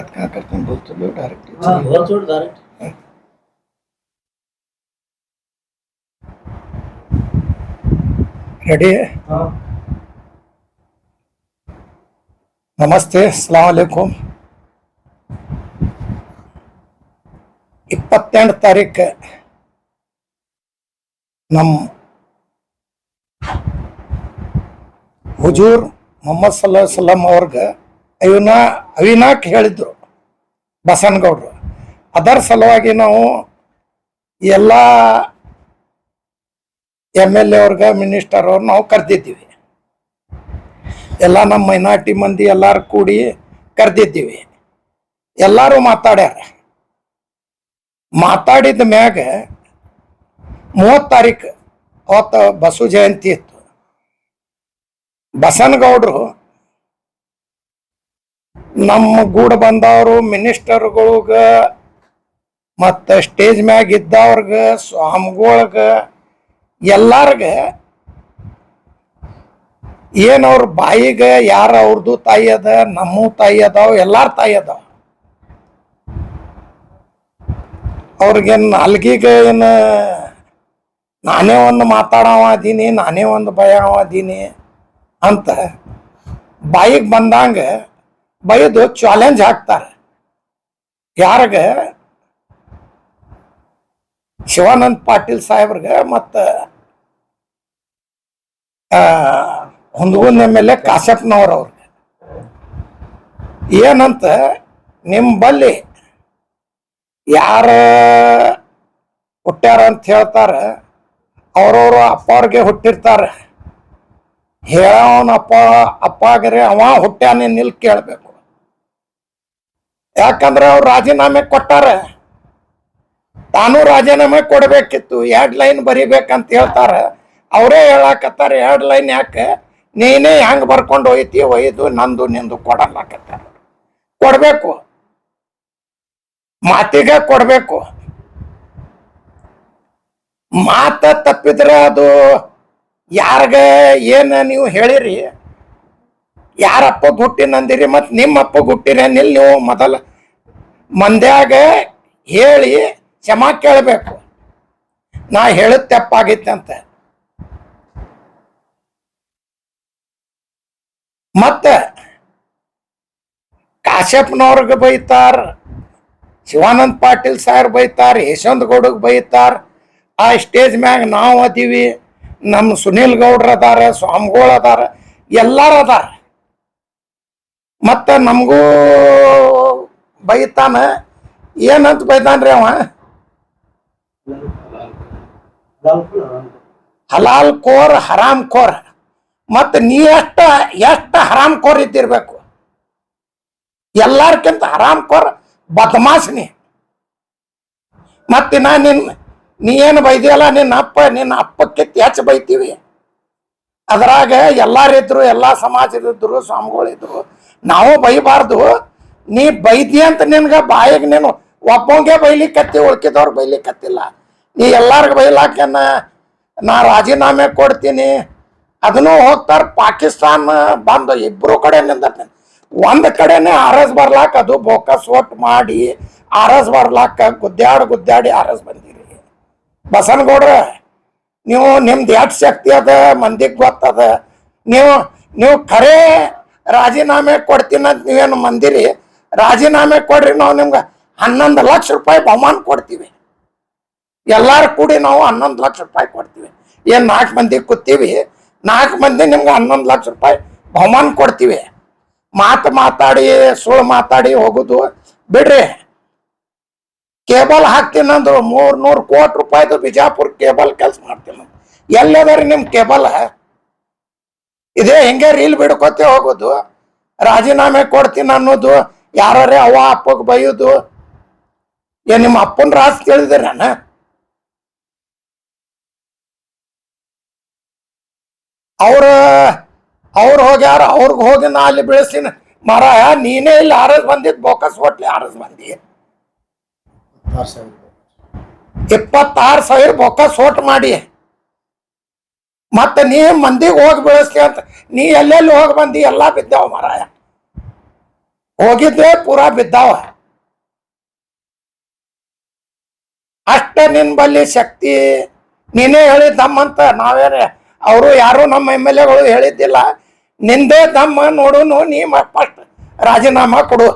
करते बोलते लो direct direct ready है। ನಮಸ್ತೆ, ಅಸ್ಸಲಾಂ ಅಲೈಕುಂ. 28 ತಾರೀಕು ನಮ್ಮ ಹುಜೂರ್ ಮೊಹಮ್ಮದ್ ಸಲ್ಲಲ್ಲಾಹು ಅಲೈಹಿ ವಸಲ್ಲಂ ಅವ್ರಿಗೆ ಅವಿನಾಕ್ ಹೇಳಿದ್ರು ಬಸನಗೌಡರು. ಅದರ ಸಲುವಾಗಿ ನಾವು ಎಲ್ಲ MLA ಅವ್ರಿಗೆ, ಮಿನಿಸ್ಟರ್ ಅವ್ರು ನಾವು ಕರೆದಿದ್ದೀವಿ. ಎಲ್ಲ ನಮ್ಮ ಮೈನಾರಿಟಿ ಮಂದಿ ಎಲ್ಲರೂ ಕೂಡಿ ಕರೆದಿದ್ದೀವಿ. ಎಲ್ಲರೂ ಮಾತಾಡ್ಯಾರ. ಮಾತಾಡಿದ ಮ್ಯಾಗ 30 ತಾರೀಕು ಅವತ್ತು ಬಸವ ಜಯಂತಿ ಇತ್ತು. ಬಸನಗೌಡರು ನಮ್ಮ ಗೂಡ ಬಂದವರು ಮಿನಿಸ್ಟರ್ಗಳ್ಗ ಮತ್ತು ಸ್ಟೇಜ್ ಮ್ಯಾಗ ಇದ್ದವ್ರಗ, ಸ್ವಾಮಿಗಳ್ಗ, ಎಲ್ಲಾರ್ಗ ಏನವ್ರ ಬಾಯಿಗೆ ಯಾರ ಅವ್ರದ್ದು ತಾಯಿ ಅದ, ನಮ್ಮ ತಾಯಿ ಅದಾವ, ಎಲ್ಲಾರ ತಾಯಿ ಅದಾವ. ಅವ್ರಿಗೇನು ಅಲ್ಗಿಗೆ ಏನು ನಾನೇ ಒಂದು ಮಾತಾಡವ ಅದೀನಿ, ನಾನೇ ಒಂದು ಭಯವ ಅದೀನಿ ಅಂತ ಬಾಯಿಗೆ ಬಂದಂಗ ಬೈದು ಚಾಲೆಂಜ್ ಹಾಕ್ತಾರೆ. ಯಾರಿಗ? ಶಿವಾನಂದ ಪಾಟೀಲ್ ಸಾಹೇಬ್ರಿಗೆ ಮತ್ತು ಹುಂದಗುಂದ MLA ಕಾಶಪ್ಪನವ್ರವ್ರಿಗೆ. ಏನಂತ, ನಿಮ್ಮ ಬಲ್ಲಿ ಯಾರ ಹುಟ್ಟ್ಯಾರ ಅಂತ ಹೇಳ್ತಾರೆ, ಅವ್ರವ್ರು ಅಪ್ಪವ್ರಿಗೆ ಹುಟ್ಟಿರ್ತಾರೆ. ಹೇಳವನ ಅಪ್ಪಾಗರೆ ಅವ ಹುಟ್ಟ್ಯಾನೆ ನಿಲ್ ಕೇಳಬೇಕು. ಯಾಕಂದ್ರೆ ಅವ್ರು ರಾಜೀನಾಮೆ ಕೊಟ್ಟಾರ, ತಾನು ರಾಜೀನಾಮೆ ಕೊಡಬೇಕಿತ್ತು. 2 ಲೈನ್ ಬರಿಬೇಕಂತ ಹೇಳ್ತಾರೆ. ಅವರೇ ಹೇಳಾಕತ್ತಾರೆ 2 ಲೈನ್ ಯಾಕೆ, ನೀನೇ ಹೆಂಗೆ ಬರ್ಕೊಂಡು ಹೋಯ್ತಿ, ಒಯ್ದು ನಂದು ನಿಂದು ಕೊಡಲಾಕತ್ತಾರೆ. ಕೊಡಬೇಕು, ಮಾತಿಗೆ ಕೊಡಬೇಕು. ಮಾತ ತಪ್ಪಿದ್ರೆ ಅದು ಯಾರಿಗ ಏನು ನೀವು ಹೇಳಿರಿ, ಯಾರ ಅಪ್ಪಗೆ ಹುಟ್ಟಿನಂದಿರಿ ಮತ್ತು ನಿಮ್ಮ ಅಪ್ಪಗೆ ಹುಟ್ಟಿರಿ ನಿಲ್ ನೀವು ಮೊದಲ ಮಂದ್ಯಾಗ ಹೇಳಿ ಕ್ಷಮಾ ಕೇಳಬೇಕು. ನಾ ಹೇಳಿದ ತಪ್ಪಾಗಿತ್ತೆ ಅಂತ. ಮತ್ತೆ ಕಾಶ್ಯಪ್ನವ್ರಿಗೆ ಬೈತಾರ, ಶಿವಾನಂದ ಪಾಟೀಲ್ ಸಾಹೇಬ್ ಬೈತಾರ, ಯಶವಂತ ಗೌಡಗೆ ಬೈತಾರ. ಆ ಸ್ಟೇಜ್ ಮ್ಯಾಗ ನಾವು ಅದೀವಿ, ನಮ್ಮ ಸುನೀಲ್ ಗೌಡ್ರ ಅದಾರ, ಸ್ವಾಮಿಗಳು ಅದಾರ, ಎಲ್ಲಾರು ಅದಾರ. ಮತ್ತು ನಮಗೂ ಬೈತಾನ. ಏನಂತ ಬೈತಾನ್ರಿ ಅವ? ಹಲಾಲ್ ಕೋರ್, ಹರಾಮ್ ಕೋರ್. ಮತ್ತು ನೀ ಎಷ್ಟು ಹರಾಮ್ ಕೋರ್ ಇದ್ದಿರ್ಬೇಕು. ಎಲ್ಲಾರ್ಕಿಂತ ಹರಾಮ್ ಕೋರ್ ಬದಮಾಸ್ನಿ. ಮತ್ತು ನೀ ಏನು ಬೈದಿಯಲ್ಲ, ನಿನ್ನ ಅಪ್ಪಕ್ಕಿಂತ ಹೆಚ್ಚು ಬೈತೀವಿ. ಅದ್ರಾಗ ಎಲ್ಲಾರಿದ್ರು, ಎಲ್ಲ ಸಮಾಜದಿದ್ರು, ಸ್ವಾಮಿಗಳಿದ್ರು. ನಾವು ಬೈಬಾರ್ದು. ನೀ ಬೈದಿ ಅಂತ ನಿನ್ಗೆ ಬಾಯಿಗೆ ನೀನು ಒಬ್ಬಂಗೆ ಬೈಲಿಕ್ಕತ್ತಿ, ಉಳ್ಕಿದವ್ರು ಬೈಲಿಕ್ಕತ್ತಿಲ್ಲ. ನೀ ಎಲ್ಲಾರ್ಗ ಬೈಲಾಕೇನ ನಾ ರಾಜೀನಾಮೆ ಕೊಡ್ತೀನಿ. ಅದನ್ನು ಹೋಗ್ತಾರೆ ಪಾಕಿಸ್ತಾನ ಬಂದು ಇಬ್ರು ಕಡೆ ನಿಂದ ಒಂದು ಕಡೆನೆ ಆರಸ್ ಬರ್ಲಾಕ, ಅದು ಬೋಕಸ್ ಒಟ್ಟು ಮಾಡಿ ಆರಸ್ ಬರ್ಲಾಕ ಗುದ್ದಾಡಿ ಆರಸ್ ಬಂದಿರಿ. ಬಸನಗೌಡ್ರ, ನೀವು ನಿಮ್ದು ಎಷ್ಟು ಶಕ್ತಿ ಅದ ಮಂದಿಗೆ ಗೊತ್ತದ. ನೀವು ಖರೇ ರಾಜೀನಾಮೆ ಕೊಡ್ತೀನಿ ಅಂತ ನೀವೇನು ಮಂದಿರಿ, ರಾಜೀನಾಮೆ ಕೊಡ್ರಿ, ನಾವು ನಿಮ್ಗೆ 11 ಲಕ್ಷ ರೂಪಾಯಿ ಬಹುಮಾನ ಕೊಡ್ತೀವಿ. ಎಲ್ಲಾರು ಕೂಡಿ ನಾವು 11 ಲಕ್ಷ ರೂಪಾಯಿ ಕೊಡ್ತೀವಿ. ಏನು 4 ಮಂದಿ ಕೂತೀವಿ, 4 ಮಂದಿ ನಿಮ್ಗೆ 11 ಲಕ್ಷ ರೂಪಾಯಿ ಬಹುಮಾನ ಕೊಡ್ತೀವಿ. ಮಾತಾಡಿ ಸುಳ್ಳು ಮಾತಾಡಿ ಹೋಗುದು ಬಿಡ್ರಿ. ಕೇಬಲ್ ಹಾಕ್ತೀನಿ ಅಂದ್ರು 300 ಕೋಟಿ ರೂಪಾಯಿದು ಬಿಜಾಪುರ ಕೇಬಲ್ ಕೆಲಸ ಮಾಡ್ತೀನಿ. ಎಲ್ಲದಾರಿ ನಿಮ್ಮ ಕೇಬಲ್? ಇದೇ ಹೆಂಗೆ ರೀಲ್ ಬಿಡ್ಕೋತೆ ಹೋಗೋದು, ರಾಜೀನಾಮೆ ಕೊಡ್ತೀನಿ ಅನ್ನೋದು, ಯಾರೇ ಅವ್ವ ಅಪ್ಪಗೆ ಬೈಯೋದು. ಏನ್ ನಿಮ್ಮ ಅಪ್ಪನ ರಾಜ್ ಕೇಳಿದ್ರಿ ನಾನು? ಅವ್ರು ಹೋಗ್ಯಾರ, ಅವ್ರಿಗೆ ಹೋಗಿ ನಾ ಅಲ್ಲಿ ಬೆಳೆಸ್ತೀನಿ. ಮರ ನೀನೇ ಇಲ್ಲಿ ಆರಸ್ ಬಂದಿದ್ದು, ಬೋಕಸ್ ಹೋಟ್ಲಿ ಆರಸ್ ಬಂದಿ. 26,000 ಬೋಕಸ್ ಹೋಟ್ ಮಾಡಿ ಮತ್ತೆ ನೀ ಮಂದಿಗೆ ಹೋಗಿ ಬೆಳೆಸ್ತಿ ಅಂತ ನೀ ಎಲ್ಲೆಲ್ಲಿ ಹೋಗಿ ಬಂದಿ, ಎಲ್ಲ ಬಿದ್ದಾವ ಮರಾಯ. ಹೋಗಿದ್ರೆ ಪೂರಾ ಬಿದ್ದಾವ. ಅಷ್ಟ ನಿನ್ ಬಲ್ಲಿ ಶಕ್ತಿ ನೀನೇ ಹೇಳಿದ್ದಮ್ಮಂತ ನಾವೇನೆ ಅವರು ಯಾರು ನಮ್ಮ ಎಮ್ ಎಲ್ ಎಗಳು ಹೇಳಿದ್ದಿಲ್ಲ. ನಿಂದೇ ದಮ್ಮ ನೋಡುನು, ನೀ ಫಸ್ಟ್ ರಾಜೀನಾಮಾ ಕೊಡು.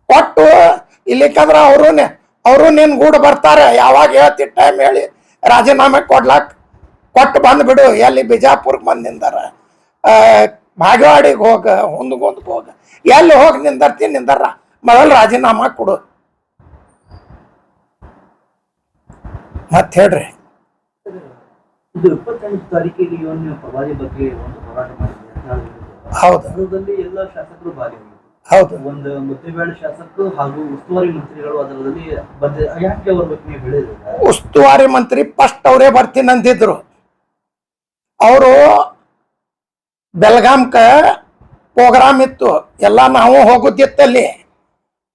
ಕೊಟ್ಟು ಇಲ್ಲಿಕಂದ್ರ ಅವರು ನಿನ್ ಗೂಡು ಬರ್ತಾರೆ. ಯಾವಾಗ ಹೇಳ್ತಿ ಟೈಮ್ ಹೇಳಿ ರಾಜೀನಾಮೆ ಕೊಟ್ಟು ಬಂದ್ಬಿಡು. ಎಲ್ಲಿ ಬಿಜಾಪುರ್ಗೆ ಬಂದು ನಿಂದಾರ, ಭಾಗವಾಡಿಗೆ ಹೋಗ, ಹುಂದಗೊಂದಕ್ಕೆ ಹೋಗ, ಎಲ್ಲಿ ಹೋಗಿ ನಿಂದಾರ ಮೊದಲು ರಾಜೀನಾಮಾ ಕೊಡು. ಮತ್ತೆ ಹೇಳ್ರಿ. ಇದು 28 ತಾರೀಕಿಗೆ ಪ್ರವಾದಿ ಬಗ್ಗೆ ಒಂದು ಹೋರಾಟ ಮಾಡಿದ್ದಾರೆ. ಹೌದು, ಎಲ್ಲ ಶಾಸಕರು ಭಾಗಿಯಾಗಿದ್ದಾರೆ. ಹೌದು. ಒಂದು ಮುದ್ದೇಬೇಡ ಶಾಸಕರು ಹಾಗೂ ಉಸ್ತುವಾರಿ ಮಂತ್ರಿಗಳು ಅದರಲ್ಲಿ ಯಾಕೆ ಅವ್ರ ಬಗ್ಗೆ ನೀವು ಹೇಳಿದ್ರು? ಉಸ್ತುವಾರಿ ಮಂತ್ರಿ ಫಸ್ಟ್ ಅವರೇ ಬರ್ತೀನಿ ಅಂದಿದ್ರು. ಅವರು ಬೆಳಗಾಂಕ ಪ್ರೋಗ್ರಾಮ್ ಇತ್ತು, ಎಲ್ಲ ನಾವು ಹೋಗುದಿತ್ತಲ್ಲಿ.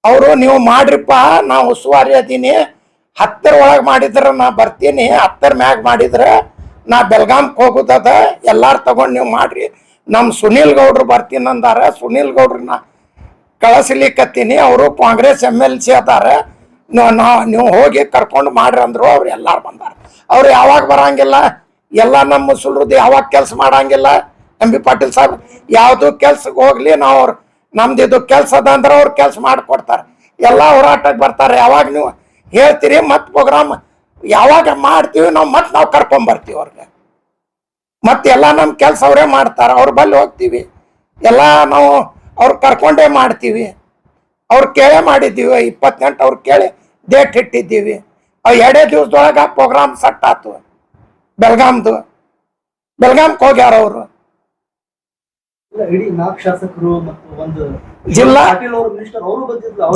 ಅವರು ನೀವು ಮಾಡ್ರಿಪ್ಪ, ನಾ ಉಸ್ತುವಾರಿ ಅದೀನಿ, 10 ಒಳಗೆ ಮಾಡಿದ್ರೆ ನಾ ಬರ್ತೀನಿ, 10 ಮ್ಯಾಗ ಮಾಡಿದ್ರೆ ನಾ ಬೆಳಗಾಂಕ್ ಹೋಗುದದ, ಎಲ್ಲಾರು ತಗೊಂಡು ನೀವು ಮಾಡ್ರಿ. ನಮ್ಮ ಸುನೀಲ್ ಗೌಡ್ರು ಬರ್ತೀನಿ ಅಂದಾರ. ಸುನೀಲ್ ಗೌಡ್ರನ್ನ ಕಳಿಸ್ಲಿಕ್ಕತ್ತೀನಿ, ಅವರು ಕಾಂಗ್ರೆಸ್ MLC ಅದಾರ, ನೀವು ಹೋಗಿ ಕರ್ಕೊಂಡು ಮಾಡ್ರಿ ಅಂದ್ರು. ಅವ್ರು ಎಲ್ಲಾರು ಬಂದಾರ. ಅವ್ರು ಯಾವಾಗ ಬರಂಗಿಲ್ಲ, ಎಲ್ಲ ನಮ್ಮ ಮುಸಲ್ರದ್ದು ಯಾವಾಗ ಕೆಲಸ ಮಾಡಂಗಿಲ್ಲ. MB ಪಾಟೀಲ್ ಸಾಹೇಬ್ ಯಾವುದು ಕೆಲ್ಸಕ್ಕೆ ಹೋಗ್ಲಿ, ನಾವು ನಮ್ದು ಇದು ಕೆಲಸ ಅದ ಅಂದ್ರೆ ಅವ್ರು ಕೆಲಸ ಮಾಡಿಕೊಡ್ತಾರೆ. ಎಲ್ಲ ಹೋರಾಟಕ್ಕೆ ಬರ್ತಾರೆ. ಯಾವಾಗ ನೀವು ಹೇಳ್ತೀರಿ ಮತ್ತೆ ಪ್ರೋಗ್ರಾಮ್ ಯಾವಾಗ ಮಾಡ್ತೀವಿ ನಾವು ಕರ್ಕೊಂಬರ್ತೀವಿ ಅವ್ರಿಗೆ. ಮತ್ತೆ ಎಲ್ಲ ನಮ್ಮ ಕೆಲಸ ಅವರೇ ಮಾಡ್ತಾರೆ. ಅವ್ರ ಬಲ್ಲಿ ಹೋಗ್ತೀವಿ, ಎಲ್ಲ ನಾವು ಅವ್ರು ಕರ್ಕೊಂಡೇ ಮಾಡ್ತೀವಿ. ಅವ್ರು ಕೇಳೇ ಮಾಡಿದ್ದೀವಿ. 28 ಅವ್ರು ಕೇಳಿ ಡೇಟ್ ಇಟ್ಟಿದ್ದೀವಿ. 2 ದಿವಸದೊಳಗೆ ಆ ಪ್ರೋಗ್ರಾಮ್ ಸೆಟ್ ಆಯ್ತು. ಬೆಳಗಾಂಕ್ ಹೋಗ್ಯಾರ ಅವರು. ಇಡೀ 4 ಶಾಸಕರು ಮತ್ತು ಒಂದು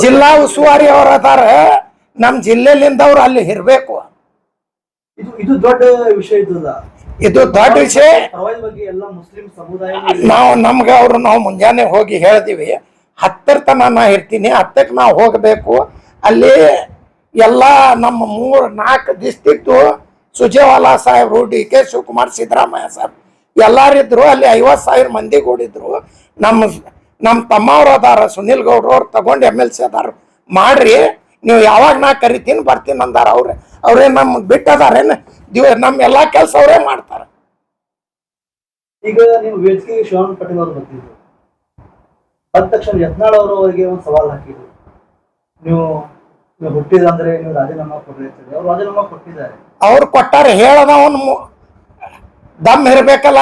ಜಿಲ್ಲಾ ಉಸ್ತುವಾರಿ ಅವ್ರು ಅದಾರ. ನಮ್ಮ ಜಿಲ್ಲೆಲಿಂದ ಅವ್ರು ಅಲ್ಲಿ ಇರ್ಬೇಕು. ಇದು ದೊಡ್ಡ ವಿಷಯ. ಇದು ದೊಡ್ಡ ವಿಷಯ. ಮುಸ್ಲಿಂ ಸಮುದಾಯ ನಾವು ಮುಂಜಾನೆ ಹೋಗಿ ಹೇಳಿದೀವಿ, 10 ತನ ನಾ ಇರ್ತೀನಿ, 10ಕ್ಕೆ ನಾವು ಹೋಗಬೇಕು. ಅಲ್ಲಿ ಎಲ್ಲ ನಮ್ಮ 3-4 ಡಿಸ್ಟ್ರಿಕ್ಟು ಸುಜೇವಾಲಾ ಸಾಹೇಬ್ರು, DK ಶಿವಕುಮಾರ್, ಸಿದ್ದರಾಮಯ್ಯ ಸಾಹೇಬ್ ಎಲ್ಲಾರಿದ್ರು. ಅಲ್ಲಿ 50,000 ಮಂದಿ ಕೂಡಿದ್ರು. ನಮ್ಮ ತಮ್ಮವ್ರು ಅದಾರ, ಸುನೀಲ್ ಗೌಡ್ರು, ಅವ್ರು ತಗೊಂಡು MLC ಅದಾರ. ಮಾಡ್ರಿ, ನೀವು ಯಾವಾಗ ನಾ ಕರಿತೀನಿ ಬರ್ತೀನಿ ಅಂದಾರ. ಅವ್ರೇ ನಮ್ಗೆ ಬಿಟ್ಟದಾರೇನು? ನಮ್ಮ ಎಲ್ಲಾ ಕೆಲಸ ಅವರೇ ಮಾಡ್ತಾರೆ. ಈಗ ನೀವು ವೇದಿಕೆಗೆ ಶಿವಾನಂದ ಪಾಟೀಲ್ ಅವರು ಬರ್ತಿದ್ರು, ಬಂದ ತಕ್ಷಣ ಯತ್ನಾಳ್ ಅವರಿಗೆ ಒಂದು ಸವಾಲ್ ಹಾಕಿದ್ರು, ನೀವು ಹುಟ್ಟಿದಂದ್ರೆ ನೀವು ರಾಜೀನಾಮಾ ಕೊಡ್ರಿ. ಅವ್ರು ರಾಜೀನಾಮಾ ಕೊಟ್ಟಿದ್ದಾರೆ. ಅವ್ರು ಕೊಟ್ಟಾರೆ, ಹೇಳದ ಅವನು ದಮ್ ಇರ್ಬೇಕಲ್ಲ,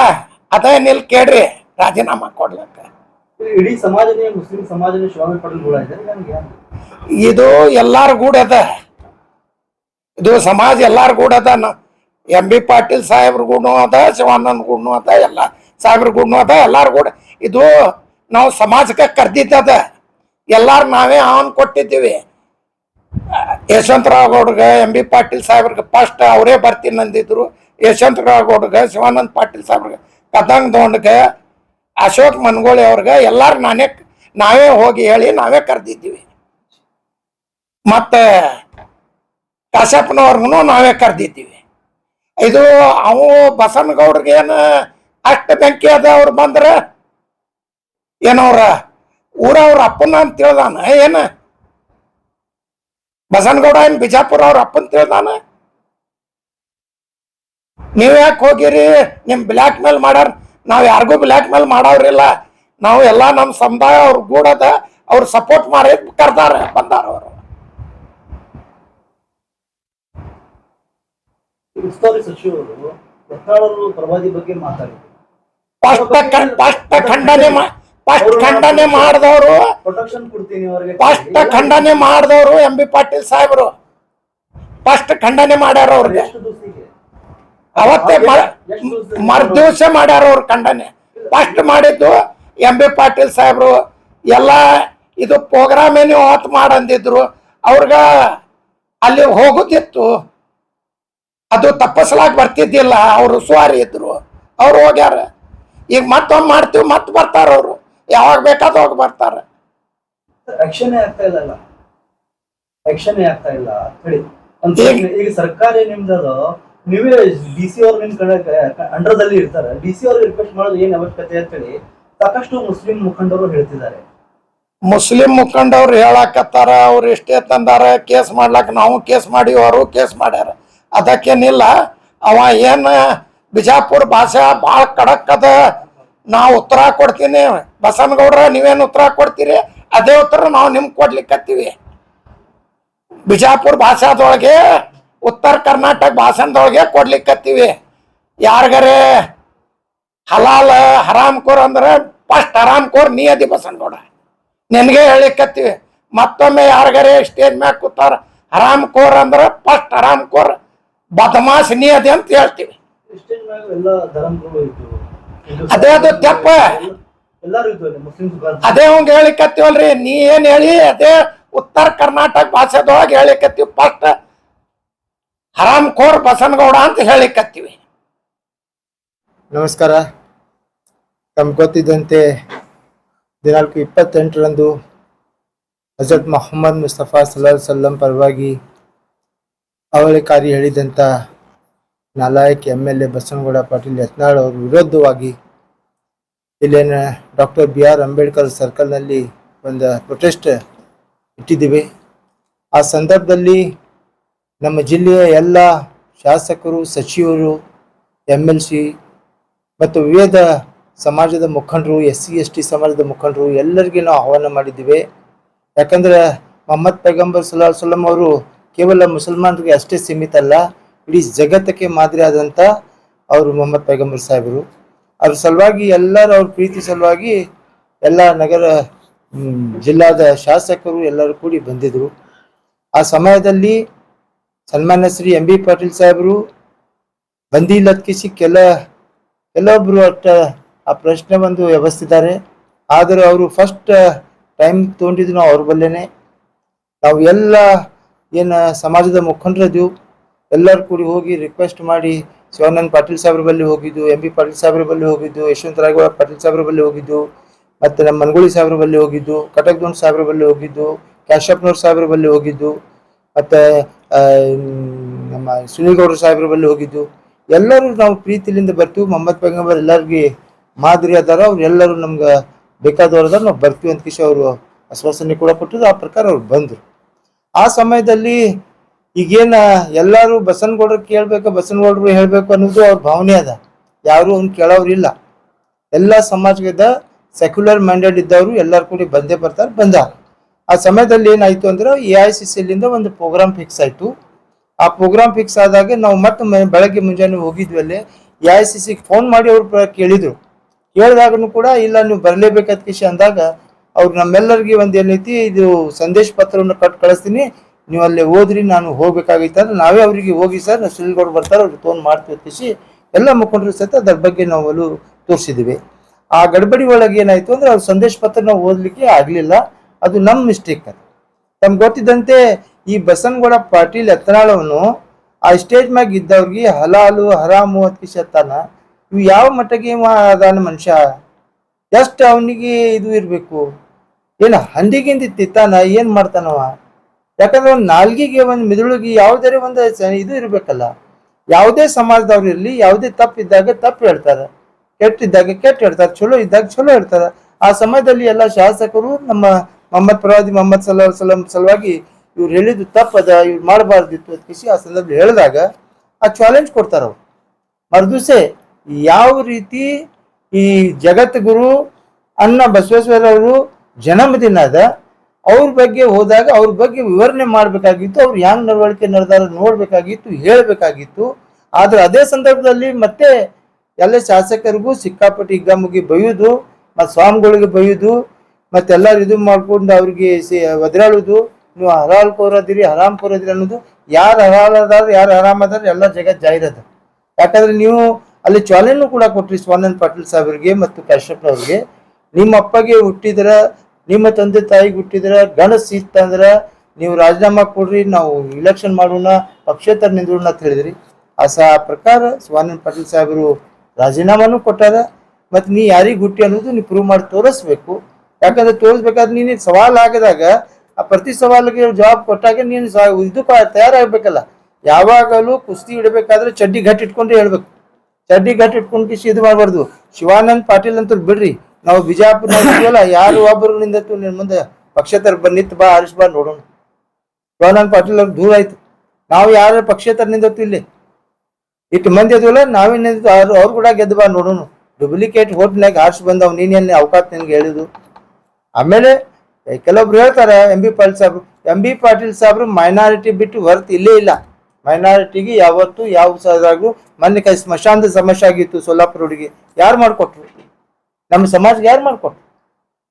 ಅದೇ ನಿಲ್ ಕೇಳ್ರಿ ರಾಜೀನಾಮಾ ಕೊಡ್ಲಕ್ಕ. ಇಡೀ ಸಮಾಜನೇ, ಮುಸ್ಲಿಂ ಸಮಾಜನೇ ಶಿವಾನಂದ ಪಾಟೀಲ್ ಕೂಡ ಇದೆ. ಇದು ಎಲ್ಲಾರ ಗೂಡದ, ಇದು ಸಮಾಜ ಎಲ್ಲಾರ ಗೂಡದ. MB ಪಾಟೀಲ್ ಸಾಹೇಬ್ರ ಗೂಡ್ನು ಅದ, ಶಿವಾನಂದ್ ಗೂಡ್ನು ಅದ, ಎಲ್ಲ ಸಾಹೇಬ್ರ ಗೂಡ್ನು ಅದ, ಎಲ್ಲಾರ ಗೂಡ. ಇದು ನಾವು ಸಮಾಜಕ್ಕೆ ಕರ್ದಿದ್ದದ. ಎಲ್ಲಾರು ನಾವೇ ಆನ್ ಕೊಟ್ಟಿದ್ದೀವಿ. ಯಶವಂತರಾವ್ ಗೌಡ್ಗೆ, MB ಪಾಟೀಲ್ ಸಾಹೇಬ್ರಿಗೆ ಫಸ್ಟ್ ಅವರೇ ಬರ್ತೀನಿ ಅಂದಿದ್ರು. ಯಶವಂತರಾವ್ ಗೌಡ್ಗೆ, ಶಿವಾನಂದ್ ಪಾಟೀಲ್ ಸಾಹೇಬ್ರಿಗೆ, ಕದಂಗ್ ದೋಂಡ್ಗೆ, ಅಶೋಕ್ ಮನ್ಗೋಳಿ ಅವ್ರಿಗೆ ಎಲ್ಲಾರು ನಾವೇ ಹೋಗಿ ಹೇಳಿ ನಾವೇ ಕರ್ದಿದ್ದೀವಿ. ಮತ್ತೆ ಕಾಶ್ಯಪ್ಪನವ್ರಿಗೂ ನಾವೇ ಕರ್ದಿದ್ದೀವಿ. ಇದು ಅವು ಬಸನಗೌಡ್ರಿಗೆ ಏನು ಅಷ್ಟು ಬೆಂಕಿ ಅದ. ಅವ್ರು ಬಂದ್ರೆ ಏನವ್ರ ಊರವ್ರ ಅಪ್ಪನ ಅಂತ ತಿಳ್ದಾನ ಏನ? ಬಸನಗೌಡ ಏನ್ ಬಿಜಾಪುರ ಅವ್ರ ಅಪ್ಪನ ತಿಳ್ದಾನ? ನೀವ್ ಯಾಕೆ ಹೋಗಿರಿ? ನಿಮ್ ಬ್ಲ್ಯಾಕ್ ಮೇಲ್ ಮಾಡ್ಯಾರ. ನಾವ್ ಯಾರಿಗೂ ಬ್ಲ್ಯಾಕ್ ಮೇಲ್ ಮಾಡವ್ರಿಲ್ಲ. ನಾವು ಎಲ್ಲಾ ನಮ್ಮ ಸಮುದಾಯ ಅವ್ರ ಗೂಡದ, ಅವ್ರು ಸಪೋರ್ಟ್ ಮಾಡಿ ಕರ್ದಾರ, ಬಂದಾರ ಅವರು. ಉಸ್ತುವಾರಿ ಸಚಿವರು ಯತ್ನಾಳರು ಪ್ರವಾದಿ ಬಗ್ಗೆ ಮಾತಾಡಿದ್ರು. ಖಂಡನೆ ಮಾಡಿದವರು, ಪ್ರೊಟೆಕ್ಷನ್ ಕೊಡ್ತೀನಿ ಅವರಿಗೆ ಖಂಡನೆ ಮಾಡಿದವರು MB ಪಾಟೀಲ್ ಸಾಹೇಬ್ರು ಫಸ್ಟ್ ಖಂಡನೆ ಮಾಡ್ಯಾರ. ಅವ್ರಿಗೆ ಅವತ್ತೇ ಮರ್ದಿವ್ಸ ಮಾಡ್ಯಾರ ಅವ್ರು ಖಂಡನೆ. ಫಸ್ಟ್ ಮಾಡಿದ್ದು MB ಪಾಟೀಲ್ ಸಾಹೇಬ್ರು. ಎಲ್ಲ ಇದು ಪ್ರೋಗ್ರಾಮ್ ಏನು ಹೊತ್ತು ಮಾಡಂದಿದ್ರು. ಅವ್ರಗ ಅಲ್ಲಿ ಹೋಗುದಿತ್ತು, ಅದು ತಪ್ಪಿಸ್ಲಾಕ್ ಬರ್ತಿದ್ದಿಲ್ಲ. ಅವ್ರು ಉಸ್ತುವಾರಿ ಇದ್ರು, ಅವ್ರು ಹೋಗ್ಯಾರ. ಈಗ ಮತ್ತೊಮ್ಮೆ ಮಾಡ್ತೀವಿ, ಮತ್ತೆ ಬರ್ತಾರ ಅವರು. ಯಾವಾಗ ಬೇಕಾದ ಹೋಗಿ ಬರ್ತಾರ. ಆಕ್ಷನ್ ಆಗ್ತಾ ಇಲ್ಲ ಹೇಳಿ. ಈಗ ಸರ್ಕಾರ ನಿಮ್ದದ, ನೀವೇ DC ಅವ್ರು ನಿಮ್ ಕಡೆ ಅಂಡರ್ದಲ್ಲಿ ಇರ್ತಾರೆ. DC ಅವ್ರಿಗೆ ರಿಕ್ವೆಸ್ಟ್ ಮಾಡೋದು ಏನ್ ಅವಶ್ಯಕತೆ ಅಂತ ಹೇಳಿ ಸಾಕಷ್ಟು ಮುಸ್ಲಿಂ ಮುಖಂಡರು ಹೇಳ್ತಿದ್ದಾರೆ. ಮುಸ್ಲಿಂ ಮುಖಂಡವ್ರು ಹೇಳಕತ್ತಾರ, ಅವ್ರು ಎಷ್ಟೇ ತಂದಾರ ಕೇಸ್ ಮಾಡ್ಲಾಕ, ನಾವು ಕೇಸ್ ಮಾಡಿವಿ, ಅವರು ಕೇಸ್ ಮಾಡ್ಯಾರ, ಅದಕ್ಕೇನಿಲ್ಲ. ಅವ ಏನು ಬಿಜಾಪುರ ಭಾಷೆ ಭಾಳ ಖಡಕ್ ಅದ, ನಾವು ಉತ್ತರ ಕೊಡ್ತೀನಿ, ಬಸನಗೌಡ್ರ ನೀವೇನು ಉತ್ತರ ಕೊಡ್ತೀರಿ ಅದೇ ಉತ್ತರ ನಾವು ನಿಮ್ಗೆ ಕೊಡ್ಲಿಕ್ಕತ್ತೀವಿ. ಬಿಜಾಪುರ ಭಾಷಾದೊಳಗೆ ಉತ್ತರ ಕರ್ನಾಟಕ ಭಾಷಣದೊಳಗೆ ಕೊಡ್ಲಿಕ್ಕತ್ತೀವಿ. ಯಾರಿಗಾರೆ ಹಲಾಲ್ ಹರಾಮ್ ಕೋರ್ ಅಂದ್ರೆ ಫಸ್ಟ್ ಹರಾಮ್ ಕೋರ್ ನೀ ಅದಿ ಬಸನಗೌಡ, ನಿನಗೆ ಹೇಳಿಕತ್ತೀವಿ. ಮತ್ತೊಮ್ಮೆ ಯಾರಿಗಾರೆ ಸ್ಟೇಜ್ ಮ್ಯಾಗ ಕೂತಾರ ಹರಾಮ್ ಕೋರ್ ಅಂದ್ರೆ ಫಸ್ಟ್ ಹರಾಮ್ ಕೋರ್ ಬದಮಾಶ್ ನೀ ಅದಿ ಅಂತ ಹೇಳ್ತೀವಿ. ಅದೇ ಅದು ತೆಪ್ಪ, ಅದೇ ಹಂಗ ಹೇಳಿಕತ್ತೀವಲ್ರಿ. ನೀ ಏನ್ ಹೇಳಿ ಅದೇ ಉತ್ತರ ಕರ್ನಾಟಕ ಭಾಷೆದೊಳಗೆ ಹೇಳಿಕತ್ತೀವಿ, ಫಸ್ಟ್ ಹರಾಮ್ ಕೋರ್ ಬಸನಗೌಡ ಅಂತ ಹೇಳಿಕತ್ತೀವಿ. ನಮಸ್ಕಾರ. ತಮ್ಗೆ ಗೊತ್ತಿದ್ದಂತೆ ದಿನಾಂಕ 28ರಂದು ಹಜರತ್ ಮೊಹಮ್ಮದ್ ಮುಸ್ತಫಾ ಸಲ್ಲಂ ಪರವಾಗಿ ಅವಳಿಕಾರಿ ಹೇಳಿದಂಥ ನಾಲಾಯಕ್ MLA ಬಸನಗೌಡ ಪಾಟೀಲ್ ಯತ್ನಾಳ್ ಅವ್ರ ವಿರುದ್ಧವಾಗಿ ಇಲ್ಲೇನ ಡಾಕ್ಟರ್ BR ಅಂಬೇಡ್ಕರ್ ಸರ್ಕಲ್ನಲ್ಲಿ ಒಂದು ಪ್ರೊಟೆಸ್ಟ್ ಇಟ್ಟಿದ್ದೀವಿ. ಆ ಸಂದರ್ಭದಲ್ಲಿ ನಮ್ಮ ಜಿಲ್ಲೆಯ ಎಲ್ಲ ಶಾಸಕರು, ಸಚಿವರು, MLC ಮತ್ತು ವಿವಿಧ ಸಮಾಜದ ಮುಖಂಡರು, SC ST ಸಮಾಜದ ಮುಖಂಡರು ಎಲ್ಲರಿಗೆ ನಾವು ಆಹ್ವಾನ ಮಾಡಿದ್ದೀವಿ. ಯಾಕಂದರೆ ಮೊಹಮ್ಮದ್ ಪೈಗಂಬರ್ ಸಲ್ಲಲ್ಲಾಹು ಅಲೈಹಿ ವಸಲ್ಲಂ ಅವರು ಕೇವಲ ಮುಸಲ್ಮಾನರಿಗೆ ಅಷ್ಟೇ ಸೀಮಿತ ಅಲ್ಲ, ಇಡೀ ಜಗತ್ತಕ್ಕೆ ಮಾದರಿ ಆದಂಥ ಅವರು ಮೊಹಮ್ಮದ್ ಪೈಗಂಬರ್ ಸಾಹೇಬರು. ಅವ್ರ ಸಲುವಾಗಿ ಎಲ್ಲರೂ ಅವ್ರ ಪ್ರೀತಿ ಸಲುವಾಗಿ ಎಲ್ಲ ನಗರ ಜಿಲ್ಲಾದ ಶಾಸಕರು ಎಲ್ಲರೂ ಕೂಡಿ ಬಂದಿದ್ದರು. ಆ ಸಮಯದಲ್ಲಿ ಸನ್ಮಾನ್ಯ ಶ್ರೀ MB ಪಾಟೀಲ್ ಸಾಹೇಬರು ಬಂದಿ ಲತ್ಕಿಸಿ ಕೆಲವೊಬ್ಬರು ಅಷ್ಟ ಆ ಪ್ರಶ್ನೆ ಒಂದು ವ್ಯವಸ್ಥಿದ್ದಾರೆ. ಆದರೆ ಅವರು ಫಸ್ಟ್ ಟೈಮ್ ತೊಗೊಂಡಿದ್ದು ನಾವು ಅವ್ರ ಬಲ್ಲೇನೆ. ನಾವು ಎಲ್ಲ ಏನು ಸಮಾಜದ ಮುಖಂಡರದ್ದು ಎಲ್ಲರೂ ಕೂಡಿ ಹೋಗಿ ರಿಕ್ವೆಸ್ಟ್ ಮಾಡಿ ಶಿವಾನಂದ ಪಾಟೀಲ್ ಸಾಹೇಬ್ರ ಬಳಿ ಹೋಗಿದ್ದು, MB ಪಾಟೀಲ್ ಸಾಹೇಬ್ರ ಬಳಿ ಹೋಗಿದ್ದು, ಯಶವಂತರಾಯಗೌಡ ಪಾಟೀಲ್ ಸಾಹೇಬ್ರ ಬಳಿ ಹೋಗಿದ್ದು, ಮತ್ತು ನಮ್ಮ ಮನಗೋಳಿ ಸಾಹೇಬ್ರ ಬಳಿ ಹೋಗಿದ್ದು, ಕಟಕ್ದೋಣ್ ಸಾಹೇಬ್ರ ಬಳಿ ಹೋಗಿದ್ದು, ಕ್ಯಾಶಪ್ಪನವ್ರ ಸಾಹೇಬ್ರ ಬಳಿ ಹೋಗಿದ್ದು, ಮತ್ತು ನಮ್ಮ ಸುನೀಲ್ ಗೌಡ್ರ ಸಾಹೇಬ್ರ ಬಳಿ ಹೋಗಿದ್ದು. ಎಲ್ಲರೂ ನಾವು ಪ್ರೀತಿಲಿಂದ ಬರ್ತೀವಿ. ಮೊಹಮ್ಮದ್ ಪೈಗಂಬರ್ ಎಲ್ಲರಿಗೆ ಮಾದರಿ ಅದಾರ, ಅವ್ರು ಎಲ್ಲರೂ ನಮ್ಗೆ ಬೇಕಾದವ್ರದಾರ, ನಾವು ಬರ್ತೀವಿ ಅಂತ ಕಿಶಿ ಅವರು ಆಶ್ವಾಸನೆ ಕೂಡ ಕೊಟ್ಟಿದ್ರು. ಆ ಪ್ರಕಾರ ಅವ್ರು ಬಂದರು. ಆ ಸಮಯದಲ್ಲಿ ಈಗೇನು ಎಲ್ಲರೂ ಬಸನಗೌಡರು ಕೇಳಬೇಕು, ಬಸನಗೌಡರು ಹೇಳಬೇಕು ಅನ್ನೋದು ಅವ್ರ ಭಾವನೆ ಅದ. ಯಾರು ಅವ್ನು ಕೇಳೋರಿಲ್ಲ. ಎಲ್ಲ ಸಮಾಜದ ಸೆಕ್ಯುಲರ್ ಮೈಂಡೆಡ್ ಇದ್ದವರು ಎಲ್ಲರೂ ಕೂಡಿ ಬಂದೇ ಬಂದಾರ. ಆ ಸಮಯದಲ್ಲಿ ಏನಾಯಿತು ಅಂದ್ರೆ AICCಲಿಂದ ಒಂದು ಪ್ರೋಗ್ರಾಮ್ ಫಿಕ್ಸ್ ಆಯಿತು. ಆ ಪ್ರೋಗ್ರಾಮ್ ಫಿಕ್ಸ್ ಆದಾಗ ನಾವು ಮತ್ತೆ ಬೆಳಗ್ಗೆ ಮುಂಜಾನೆ ಹೋಗಿದ್ವಿ. ಅಲ್ಲಿ AICCಗೆ ಫೋನ್ ಮಾಡಿ ಅವ್ರು ಕೇಳಿದಾಗೂ ಕೂಡ ಇಲ್ಲ ನೀವು ಬರಲೇಬೇಕಂತ ಕಿಶಿ ಅಂದಾಗ ಅವ್ರು ನಮ್ಮೆಲ್ಲರಿಗೆ ಒಂದು ಏನೈತಿ ಇದು ಸಂದೇಶ ಪತ್ರವನ್ನು ಕಳಿಸ್ತೀನಿ, ನೀವು ಅಲ್ಲಿ ಹೋದ್ರಿ, ನಾನು ಹೋಗ್ಬೇಕಾಗಿತ್ತು ಅಂದ್ರೆ ನಾವೇ ಅವರಿಗೆ ಹೋಗಿ ಸರ್ ನಾವು ಸುಲ್ಗೌಡ್ರು ಬರ್ತಾರೆ ಅವ್ರಿಗೆ ಫೋನ್ ಮಾಡ್ತೀವಿ ಕಿಶಿ ಎಲ್ಲ ಮುಖಂಡರು ಸಹಿತ ಅದ್ರ ಬಗ್ಗೆ ನಾವು ಅಲ್ಲಿ ತೋರಿಸಿದ್ವಿ. ಆ ಗಡ್ಬಡಿ ಒಳಗೆ ಏನಾಯಿತು ಅಂದ್ರೆ ಅವ್ರ ಸಂದೇಶ ಪತ್ರ ನಾವು ಓದಲಿಕ್ಕೆ ಆಗಲಿಲ್ಲ. ಅದು ನಮ್ಮ ಮಿಸ್ಟೇಕ್. ಅದು ತಮ್ಗೆ ಗೊತ್ತಿದ್ದಂತೆ ಈ ಬಸನಗೌಡ ಪಾಟೀಲ್ ಯತ್ನಾಳವನು ಆ ಸ್ಟೇಜ್ ಮ್ಯಾಗ ಇದ್ದವ್ರಿಗೆ ಹಲಾಲು ಹರಾಮು ಅಂತ ಕಿಶಿ ಅತ್ತಾನ. ಇವು ಯಾವ ಮಟ್ಟಿಗೆ ಅದಾನ ಮನುಷ್ಯ, ಎಷ್ಟು ಅವನಿಗೆ ಇದು ಇರಬೇಕು, ಏನು ಹಂದಿಗಿಂದ ತಿತ್ತಾನ, ಏನು ಮಾಡ್ತಾನವ? ಯಾಕಂದ್ರೆ ಒಂದು ನಾಲ್ಗಿಗೆ ಒಂದು ಮಿದುಳಿಗೆ ಯಾವುದೇ ಒಂದು ಇದು ಇರಬೇಕಲ್ಲ. ಯಾವುದೇ ಸಮಾಜದವ್ರು ಇರಲಿ, ಯಾವುದೇ ತಪ್ಪಿದ್ದಾಗ ತಪ್ಪು ಹೇಳ್ತಾರೆ, ಕೆಟ್ಟಿದ್ದಾಗ ಕೆಟ್ಟ ಹೇಳ್ತಾರೆ, ಚಲೋ ಇದ್ದಾಗ ಚಲೋ ಹೇಳ್ತಾರೆ. ಆ ಸಮಯದಲ್ಲಿ ಎಲ್ಲ ಶಾಸಕರು ನಮ್ಮ ಪ್ರವಾದಿ ಮೊಹಮ್ಮದ್ ಸಲ್ಲಲ್ಲಾಹು ಅಲೈಹಿ ವಸಲ್ಲಂ ಸಲುವಾಗಿ ಇವ್ರು ಹೇಳಿದ್ದು ತಪ್ಪದ, ಇವ್ರು ಮಾಡಬಾರ್ದಿತ್ತು ಅಂತ ಕಿಸಿ ಆ ಸಂದರ್ಭದಲ್ಲಿ ಹೇಳಿದಾಗ ಆ ಚಾಲೆಂಜ್ ಕೊಡ್ತಾರೆ ಅವ್ರು. ಮರುದಿವಸ ಯಾವ ರೀತಿ ಈ ಜಗದ್ಗುರು ಅಣ್ಣ ಬಸವೇಶ್ವರವರು ಜನ್ಮದಿನ ಅದ, ಅವ್ರ ಬಗ್ಗೆ ಹೋದಾಗ ಅವ್ರ ಬಗ್ಗೆ ವಿವರಣೆ ಮಾಡಬೇಕಾಗಿತ್ತು, ಅವ್ರು ಹ್ಯಾಂಗ್ ನಡವಳಿಕೆ ನಡೆದಾರ ನೋಡ್ಬೇಕಾಗಿತ್ತು, ಹೇಳಬೇಕಾಗಿತ್ತು. ಆದ್ರೆ ಅದೇ ಸಂದರ್ಭದಲ್ಲಿ ಮತ್ತೆ ಎಲ್ಲ ಶಾಸಕರಿಗೂ ಸಿಕ್ಕಾಪಟ್ಟಿ ಹಿಗ್ಗಾಮುಗ್ಗಿ ಬೈಯುವುದು, ಮತ್ತು ಸ್ವಾಮಿಗಳಿಗೆ ಬೈಯುವುದು, ಮತ್ತೆಲ್ಲರೂ ಇದು ಮಾಡ್ಕೊಂಡು ಅವ್ರಿಗೆ ಒದರಾಡುವುದು, ನೀವು ಹಲಾಲ್ ಕೋರದಿರಿ ಹರಾಮ್ ಕೋರದಿರಿ ಅನ್ನೋದು. ಯಾರು ಹಲಾಲ್ ಅದಾರ ಯಾರು ಹರಾಮ್ ಅದಾರ ಎಲ್ಲ ಜಗತ್ ಜಾಹಿರದ. ಯಾಕಂದ್ರೆ ನೀವು ಅಲ್ಲಿ ಚಾಲೆಂಜ್ ಕೂಡ ಕೊಟ್ರಿ ಶಿವಾನಂದ ಪಾಟೀಲ್ ಸಾಹೇಬ್ರಿಗೆ ಮತ್ತು ಕಾಶ್ಯಪ್ನವ್ರಿಗೆ. ನಿಮ್ಮ ಅಪ್ಪಗೆ ಹುಟ್ಟಿದ್ರ, ನಿಮ್ಮ ತಂದೆ ತಾಯಿಗೆ ಹುಟ್ಟಿದ್ರ ಗಣಸ್ ಇತ್ತಂದ್ರೆ ನೀವು ರಾಜೀನಾಮಾ ಕೊಡ್ರಿ, ನಾವು ಇಲೆಕ್ಷನ್ ಮಾಡೋಣ, ಪಕ್ಷೇತರ ನಿಂದ್ರೋಣ ಅಂತ ಹೇಳಿದ್ರಿ. ಆ ಪ್ರಕಾರ ಶಿವಾನಂದ ಪಾಟೀಲ್ ಸಾಹೇಬರು ರಾಜೀನಾಮಾನು ಕೊಟ್ಟಾರ. ಮತ್ತು ನೀ ಯಾರಿಗೆ ಹುಟ್ಟಿ ಅನ್ನೋದು ನೀವು ಪ್ರೂವ್ ಮಾಡಿ ತೋರಿಸ್ಬೇಕು. ಯಾಕಂದ್ರೆ ತೋರಿಸ್ಬೇಕಾದ್ರೆ ನೀನು ಸವಾಲು ಆಗಿದಾಗ ಆ ಪ್ರತಿ ಸವಾಲಿಗೆ ಜವಾಬ್ ಕೊಟ್ಟಾಗ ನೀನು ಇದು ತಯಾರಾಗಬೇಕಲ್ಲ. ಯಾವಾಗಲೂ ಕುಸ್ತಿ ಇಡಬೇಕಾದ್ರೆ ಚಡ್ಡಿ ಗಟ್ಟಿ ಇಟ್ಕೊಂಡ್ರೆ ಹೇಳ್ಬೇಕು. ಚಡ್ಡಿ ಗಟ್ಟಿ ಇಟ್ಕೊಂಡು ಕಿಸಿ ಇದು ಮಾಡಬಾರ್ದು. ಶಿವಾನಂದ್ ಪಾಟೀಲ್ ಅಂತ ಬಿಡ್ರಿ, ನಾವು ಬಿಜಾಪುರ ಯಾರು ಒಬ್ಬರು ನಿಂದತ್ತು ನಿನ್ ಮುಂದೆ ಪಕ್ಷೇತರ ನಿಂತು ಬಾ ಹರೀಶ್ ಬಾ ನೋಡೋಣ. ಶಿವಾನಂದ ಪಾಟೀಲ್ ಅವ್ರು ದೂರ ಆಯ್ತು. ನಾವು ಯಾರ ಪಕ್ಷೇತರ ನಿಂದತ್ತು ಇಲ್ಲಿ ಇಟ್ಟು ಮಂದಿ ಅದವಲ್ಲ ನಾವೇ ನಿಂತು ಅವ್ರು ಕೂಡ ಗೆದ್ದು ಬಾ ನೋಡೋಣ. ಡೂಪ್ಲಿಕೇಟ್ ಹೋಟ್ನಾಗ ಹರ್ಷ್ ಬಂದವ್ ನೀನೇನು ಅವಕಾಶ ನಿನ್ಗೆ ಹೇಳಿದ್ರು. ಆಮೇಲೆ ಕೆಲವೊಬ್ರು ಹೇಳ್ತಾರೆ ಎಂ ಬಿ ಪಾಟೀಲ್ ಸಾಬ್ರು ಮೈನಾರಿಟಿ ಬಿಟ್ಟು ಹೊರತು ಇಲ್ಲೇ ಇಲ್ಲ. ಮೈನಾರಿಟಿಗೆ ಯಾವತ್ತು ಯಾವ ಸಾದ್ರಾಗ್ರು ಮೊನ್ನೆ ಸ್ಮಶಾನದ ಸಮಸ್ಯೆ ಆಗಿತ್ತು ಸೋಲಾಪುರ ಹುಡುಗಿ ಯಾರು ಮಾಡ್ಕೊಟ್ರು? ನಮ್ಮ ಸಮಾಜಕ್ಕೆ ಯಾರು ಮಾಡ್ಕೊಟ್ರು?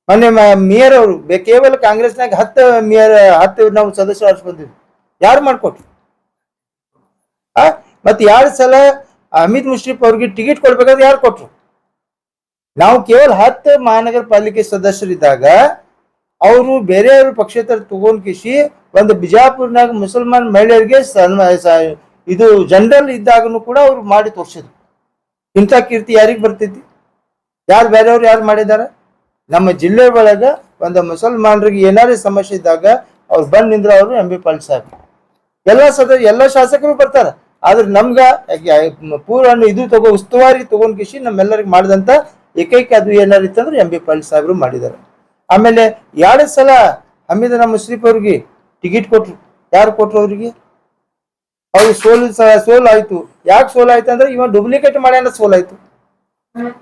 ಮೊನ್ನೆ ಮೇಯರ್ ಅವರು ಕೇವಲ ಕಾಂಗ್ರೆಸ್ನಾಗ 10 ನಾವು ಸದಸ್ಯರು ಆರಿಸಿ ಬಂದಿದ್ವಿ. ಯಾರು ಮಾಡ್ಕೊಟ್ರು? ಮತ್ತೆ 2 ಸಲ ಅಮಿತ್ ಮುಷ್ರಿಫ್ ಅವ್ರಿಗೆ ಟಿಕೆಟ್ ಕೊಡ್ಬೇಕಾದ್ರೆ ಯಾರು ಕೊಟ್ರು? ನಾವು ಕೇವಲ 10 ಮಹಾನಗರ ಪಾಲಿಕೆ ಸದಸ್ಯರಿದ್ದಾಗ ಅವರು ಬೇರೆಯವರು ಪಕ್ಷೇತರ ತಗೊಂಡ್ ಕಿಸಿ ಒಂದು ಬಿಜಾಪುರ್ನಾಗ ಮುಸಲ್ಮಾನ್ ಮಹಿಳೆಯರಿಗೆ ಇದು ಜನರಲ್ ಇದ್ದಾಗನು ಕೂಡ ಅವ್ರು ಮಾಡಿ ತೋರಿಸಿದ್ರು. ಇಂಥ ಕೀರ್ತಿ ಯಾರಿಗೆ ಬರ್ತೈತಿ? ಯಾರು ಬೇರೆಯವ್ರು ಯಾರು ಮಾಡಿದಾರ? ನಮ್ಮ ಜಿಲ್ಲೆ ಒಳಗ ಒಂದು ಮುಸಲ್ಮಾನರಿಗೆ ಏನಾರೇ ಸಮಸ್ಯೆ ಇದ್ದಾಗ ಅವ್ರು ಬಂದ್ ನಿಂದ್ರ ಅವರು ಎಂ ಬಿ ಪಾಟೀಲ್ ಸಾಹೇಬ್ ಎಲ್ಲ ಶಾಸಕರು ಬರ್ತಾರ. ಆದ್ರೆ ನಮ್ಗ ಪೂರ ಇದು ಉಸ್ತುವಾರಿ ತಗೊಂಡ್ ಕಿಸಿ ನಮ್ಮೆಲ್ಲರಿಗೆ ಮಾಡಿದಂತ ಏಕೈಕ ಅದು ಏನಾರು ಇತ್ತಂದ್ರೆ ಎಂ ಬಿ ಪಾಟೀಲ್ ಸಾಹೇಬ್ರು ಮಾಡಿದ್ದಾರೆ. ಆಮೇಲೆ 2 ಸಲ ಹಮೀದನ ಮುಷ್ರಿಫ್ ಅವ್ರಿಗೆ ಟಿಕೆಟ್ ಕೊಟ್ರು. ಯಾರು ಕೊಟ್ರು ಅವ್ರಿಗೆ? ಅವ್ರು ಸೋಲಾಯ್ತು. ಯಾಕೆ ಸೋಲಾಯ್ತು ಅಂದ್ರೆ ಇವ ಡೂಪ್ಲಿಕೇಟ್ ಮಾಡ್ಯಾನ ಸೋಲಾಯ್ತು.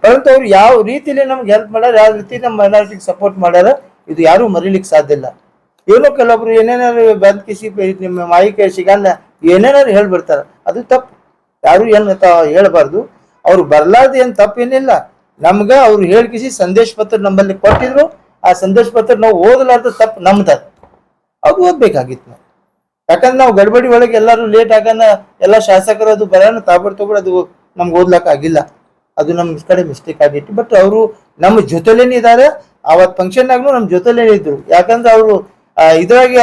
ಪರಂತು ಅವ್ರು ಯಾವ ರೀತಿಲಿ ನಮ್ಗೆ ಹೆಲ್ಪ್ ಮಾಡ್ಯಾರ, ಯಾವ ರೀತಿ ನಮ್ಮ ಮೈನಾರಿಟಿಗೆ ಸಪೋರ್ಟ್ ಮಾಡ್ಯಾರ, ಇದು ಯಾರು ಮರೀಲಿಕ್ಕೆ ಸಾಧ್ಯ ಇಲ್ಲ. ಏನೋ ಕೆಲವೊಬ್ರು ಏನೇನಾರು ಬಂದ್ ಕಿಸಿ ನಿಮ್ಮ ಮಾಹಿತಿ ಸಿಗಲ್ಲ ಏನೇನಾರು ಹೇಳ್ಬಿಡ್ತಾರ, ಅದು ತಪ್ಪು. ಯಾರು ಏನ್ ಹೇಳ್ಬಾರ್ದು. ಅವ್ರು ಬರ್ಲಾರ್ದು ಏನ್ ತಪ್ಪೇನಿಲ್ಲ. ನಮ್ಗ ಅವ್ರು ಹೇಳ್ಕಿಸಿ ಸಂದೇಶ ಪತ್ರ ನಮ್ಮಲ್ಲಿ ಕೊಟ್ಟಿದ್ರು. ಆ ಸಂದೇಶ ಪತ್ರ ನಾವು ಓದಲಾರ್ದ ತಪ್ಪು ನಮ್ದ, ಅದು ಓದ್ಬೇಕಾಗಿತ್ತು ನಾವು. ಯಾಕಂದ್ರೆ ನಾವು ಗಡ್ಬಡಿ ಒಳಗೆ ಎಲ್ಲರೂ ಲೇಟ್ ಆಗಾನ ಎಲ್ಲ ಶಾಸಕರು ಅದು ಬರೋಣ ತಗೊಡ್ ಅದು ನಮ್ಗೆ ಓದ್ಲಕ್ಕ ಆಗಿಲ್ಲ. ಅದು ನಮ್ ಕಡೆ ಮಿಸ್ಟೇಕ್ ಆಗಿತ್ತು. ಬಟ್ ಅವರು ನಮ್ಮ ಜೊತೆಲೇನೆ ಇದ್ದಾರೆ. ಅವತ್ ಫಂಕ್ಷನ್ ಆಗ್ನು ನಮ್ ಜೊತೆಲೇನೆ ಇದ್ರು. ಯಾಕಂದ್ರೆ ಅವರು ಇದ್ರಾಗ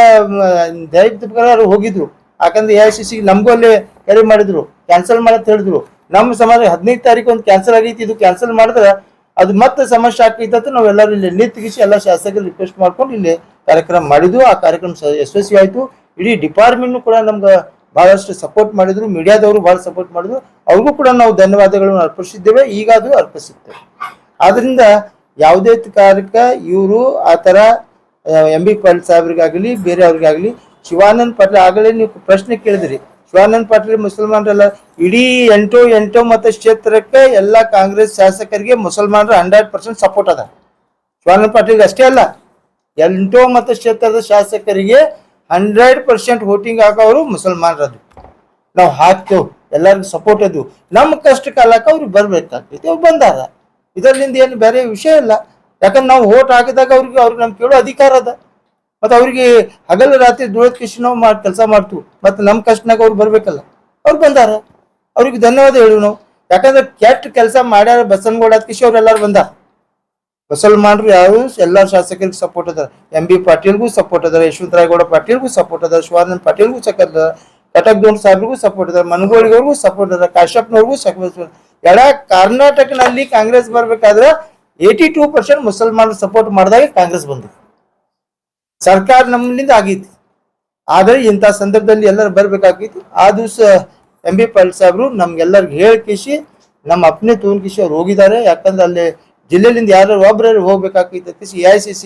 ದಯವಿಟ್ಟು ಹೋಗಿದ್ರು. ಯಾಕಂದ್ರೆ AICC ನಮಗೂ ಅಲ್ಲಿ ಕರೆ ಮಾಡಿದ್ರು, ಕ್ಯಾನ್ಸಲ್ ಮಾಡತ್ ಹೇಳಿದ್ರು. ನಮ್ಮ ಸಮಾಜ 15 ತಾರೀಕು ಒಂದು ಕ್ಯಾನ್ಸಲ್ ಆಗೈತಿ, ಇದು ಕ್ಯಾನ್ಸಲ್ ಮಾಡಿದ್ರೆ ಅದು ಮತ್ತೆ ಸಮಸ್ಯೆ ಆಗ್ತೈತೆ. ನಾವೆಲ್ಲರೂ ಇಲ್ಲಿ ನಿಂತಿಗಿಸಿ ಎಲ್ಲ ಶಾಸಕರು ರಿಕ್ವೆಸ್ಟ್ ಮಾಡ್ಕೊಂಡು ಇಲ್ಲಿ ಕಾರ್ಯಕ್ರಮ ಮಾಡಿದ್ವು. ಆ ಕಾರ್ಯಕ್ರಮ ಯಶಸ್ವಿ ಆಯ್ತು. ಇಡೀ ಡಿಪಾರ್ಟ್ಮೆಂಟ್ ಕೂಡ ನಮ್ಗೆ ಬಹಳಷ್ಟು ಸಪೋರ್ಟ್ ಮಾಡಿದ್ರು. ಮೀಡಿಯಾದವರು ಬಹಳ ಸಪೋರ್ಟ್ ಮಾಡಿದ್ರು. ಅವ್ರಿಗೂ ಕೂಡ ನಾವು ಧನ್ಯವಾದಗಳನ್ನು ಅರ್ಪಿಸಿದ್ದೇವೆ, ಈಗ ಅದು ಅರ್ಪಿಸುತ್ತೇವೆ. ಆದ್ರಿಂದ ಯಾವುದೇ ಕಾರ್ಯಕ್ಕೆ ಇವರು ಆ ಥರ ಎಂ ಬಿ ಪಾಟೀಲ್ ಸಾಹೇಬ್ರಿಗಾಗಲಿ ಬೇರೆ ಅವ್ರಿಗಾಗಲಿ, ಶಿವಾನಂದ ಪಾಟೀಲ್ ಆಗಲೇ ನೀವು ಪ್ರಶ್ನೆ ಕೇಳಿದ್ರಿ. ಶಿವಾನಂದ ಪಾಟೀಲ್ ಮುಸಲ್ಮಾನರಲ್ಲ, ಇಡೀ ಎಂಟು ಮತ ಕ್ಷೇತ್ರಕ್ಕೆ ಎಲ್ಲ ಕಾಂಗ್ರೆಸ್ ಶಾಸಕರಿಗೆ ಮುಸಲ್ಮಾನರ 100% ಸಪೋರ್ಟ್ ಅದ. ಶಿವಾನಂದ ಪಾಟೀಲ್ ಅಷ್ಟೇ ಅಲ್ಲ, 8 ಮತ ಕ್ಷೇತ್ರದ ಶಾಸಕರಿಗೆ 100% ವೋಟಿಂಗ್ ಹಾಕೋರು ಮುಸಲ್ಮಾನರದು. ನಾವು ಹಾಕ್ತೇವೆ, ಎಲ್ಲರಿಗೂ ಸಪೋರ್ಟ್ ಅದು. ನಮ್ಮ ಕಷ್ಟ ಕಾಲಕ್ಕೆ ಅವ್ರಿಗೆ ಬರ್ಬೇಕಾಗ್ತೈತಿ, ಅವ್ರು ಬಂದಾರ. ಇದರಿಂದ ಏನು ಬೇರೆ ವಿಷಯ ಇಲ್ಲ. ಯಾಕಂದ್ರೆ ನಾವು ವೋಟ್ ಹಾಕಿದಾಗ ಅವ್ರಿಗೆ ನಮ್ಗೆ ಕೇಳೋ ಅಧಿಕಾರ ಅದ. ಮತ್ತೆ ಅವ್ರಿಗೆ ಹಗಲು ರಾತ್ರಿ ದುಡಿದ ಕಿಶಿ ನಾವು ಕೆಲಸ ಮಾಡ್ತೀವಿ. ಮತ್ತೆ ನಮ್ಮ ಕಷ್ಟನಾಗ ಅವ್ರು ಬರ್ಬೇಕಲ್ಲ, ಅವ್ರು ಬಂದಾರ. ಅವ್ರಿಗೆ ಧನ್ಯವಾದ ಹೇಳು ನಾವು. ಯಾಕಂದ್ರೆ ಕೆಟ್ಟ ಕೆಲಸ ಮಾಡ್ಯಾರ ಬಸನಗೌಡ ಕಿಶಿ ಅವ್ರೆಲ್ಲಾರು ಬಂದಾರ. ಮುಸಲ್ಮಾನರು ಯಾರು ಎಲ್ಲ ಶಾಸಕರಿಗೆ ಸಪೋರ್ಟ್ ಅದಾರ. ಎಂ ಬಿ ಪಾಟೀಲ್ಗೂ ಸಪೋರ್ಟ್ ಅದಾರ, ಯಶವಂತರಾಯಗೌಡ ಪಾಟೀಲ್ಗೂ ಸಪೋರ್ಟ್ ಅದಾರ, ಶಿವಾನಂದ ಪಾಟೀಲ್ಗೂ ಸಪೋರ್ಟ್ ಅದಾರ, ಕಟಕ್ದೋನ್ ಸಾಹೇಬ್ರಿಗೂ ಸಪೋರ್ಟ್ ಅದಾರ, ಮನಗೋಳಿಗವ್ರಿಗೂ ಸಪೋರ್ಟ್ ಅದಾರ, ಕಾಶ್ಯಪ್ನವ್ರಿಗೂ ಸಪೋರ್ಟ್. ಕರ್ನಾಟಕನಲ್ಲಿ ಕಾಂಗ್ರೆಸ್ ಬರ್ಬೇಕಾದ್ರೆ 82% ಮುಸಲ್ಮಾನರು ಸಪೋರ್ಟ್ ಮಾಡಿದಾಗ ಕಾಂಗ್ರೆಸ್ ಬಂದಿದೆ. ಸರ್ಕಾರ ನಮ್ಮಿಂದ ಆಗೈತಿ. ಆದರೆ ಇಂಥ ಸಂದರ್ಭದಲ್ಲಿ ಎಲ್ಲರೂ ಬರ್ಬೇಕಾಗಿತ್ತು. ಆ ದಿವಸ ಎಂ ಬಿ ಪಾಟೀಲ್ ಸಾಹೇಬ್ರು ನಮ್ಗೆಲ್ಲರಿಗೆ ಹೇಳ್ಕಿಸಿ ನಮ್ಮ ಅಪ್ಪನೇ ತಗೊಂಡ್ಕಿಸಿ ಅವ್ರು ಹೋಗಿದ್ದಾರೆ. ಯಾಕಂದ್ರೆ ಅಲ್ಲಿ ಜಿಲ್ಲೆಯಿಂದ ಯಾರು ಒಬ್ಬರು ಹೋಗ್ಬೇಕಾಗಿತ್ತು. AICC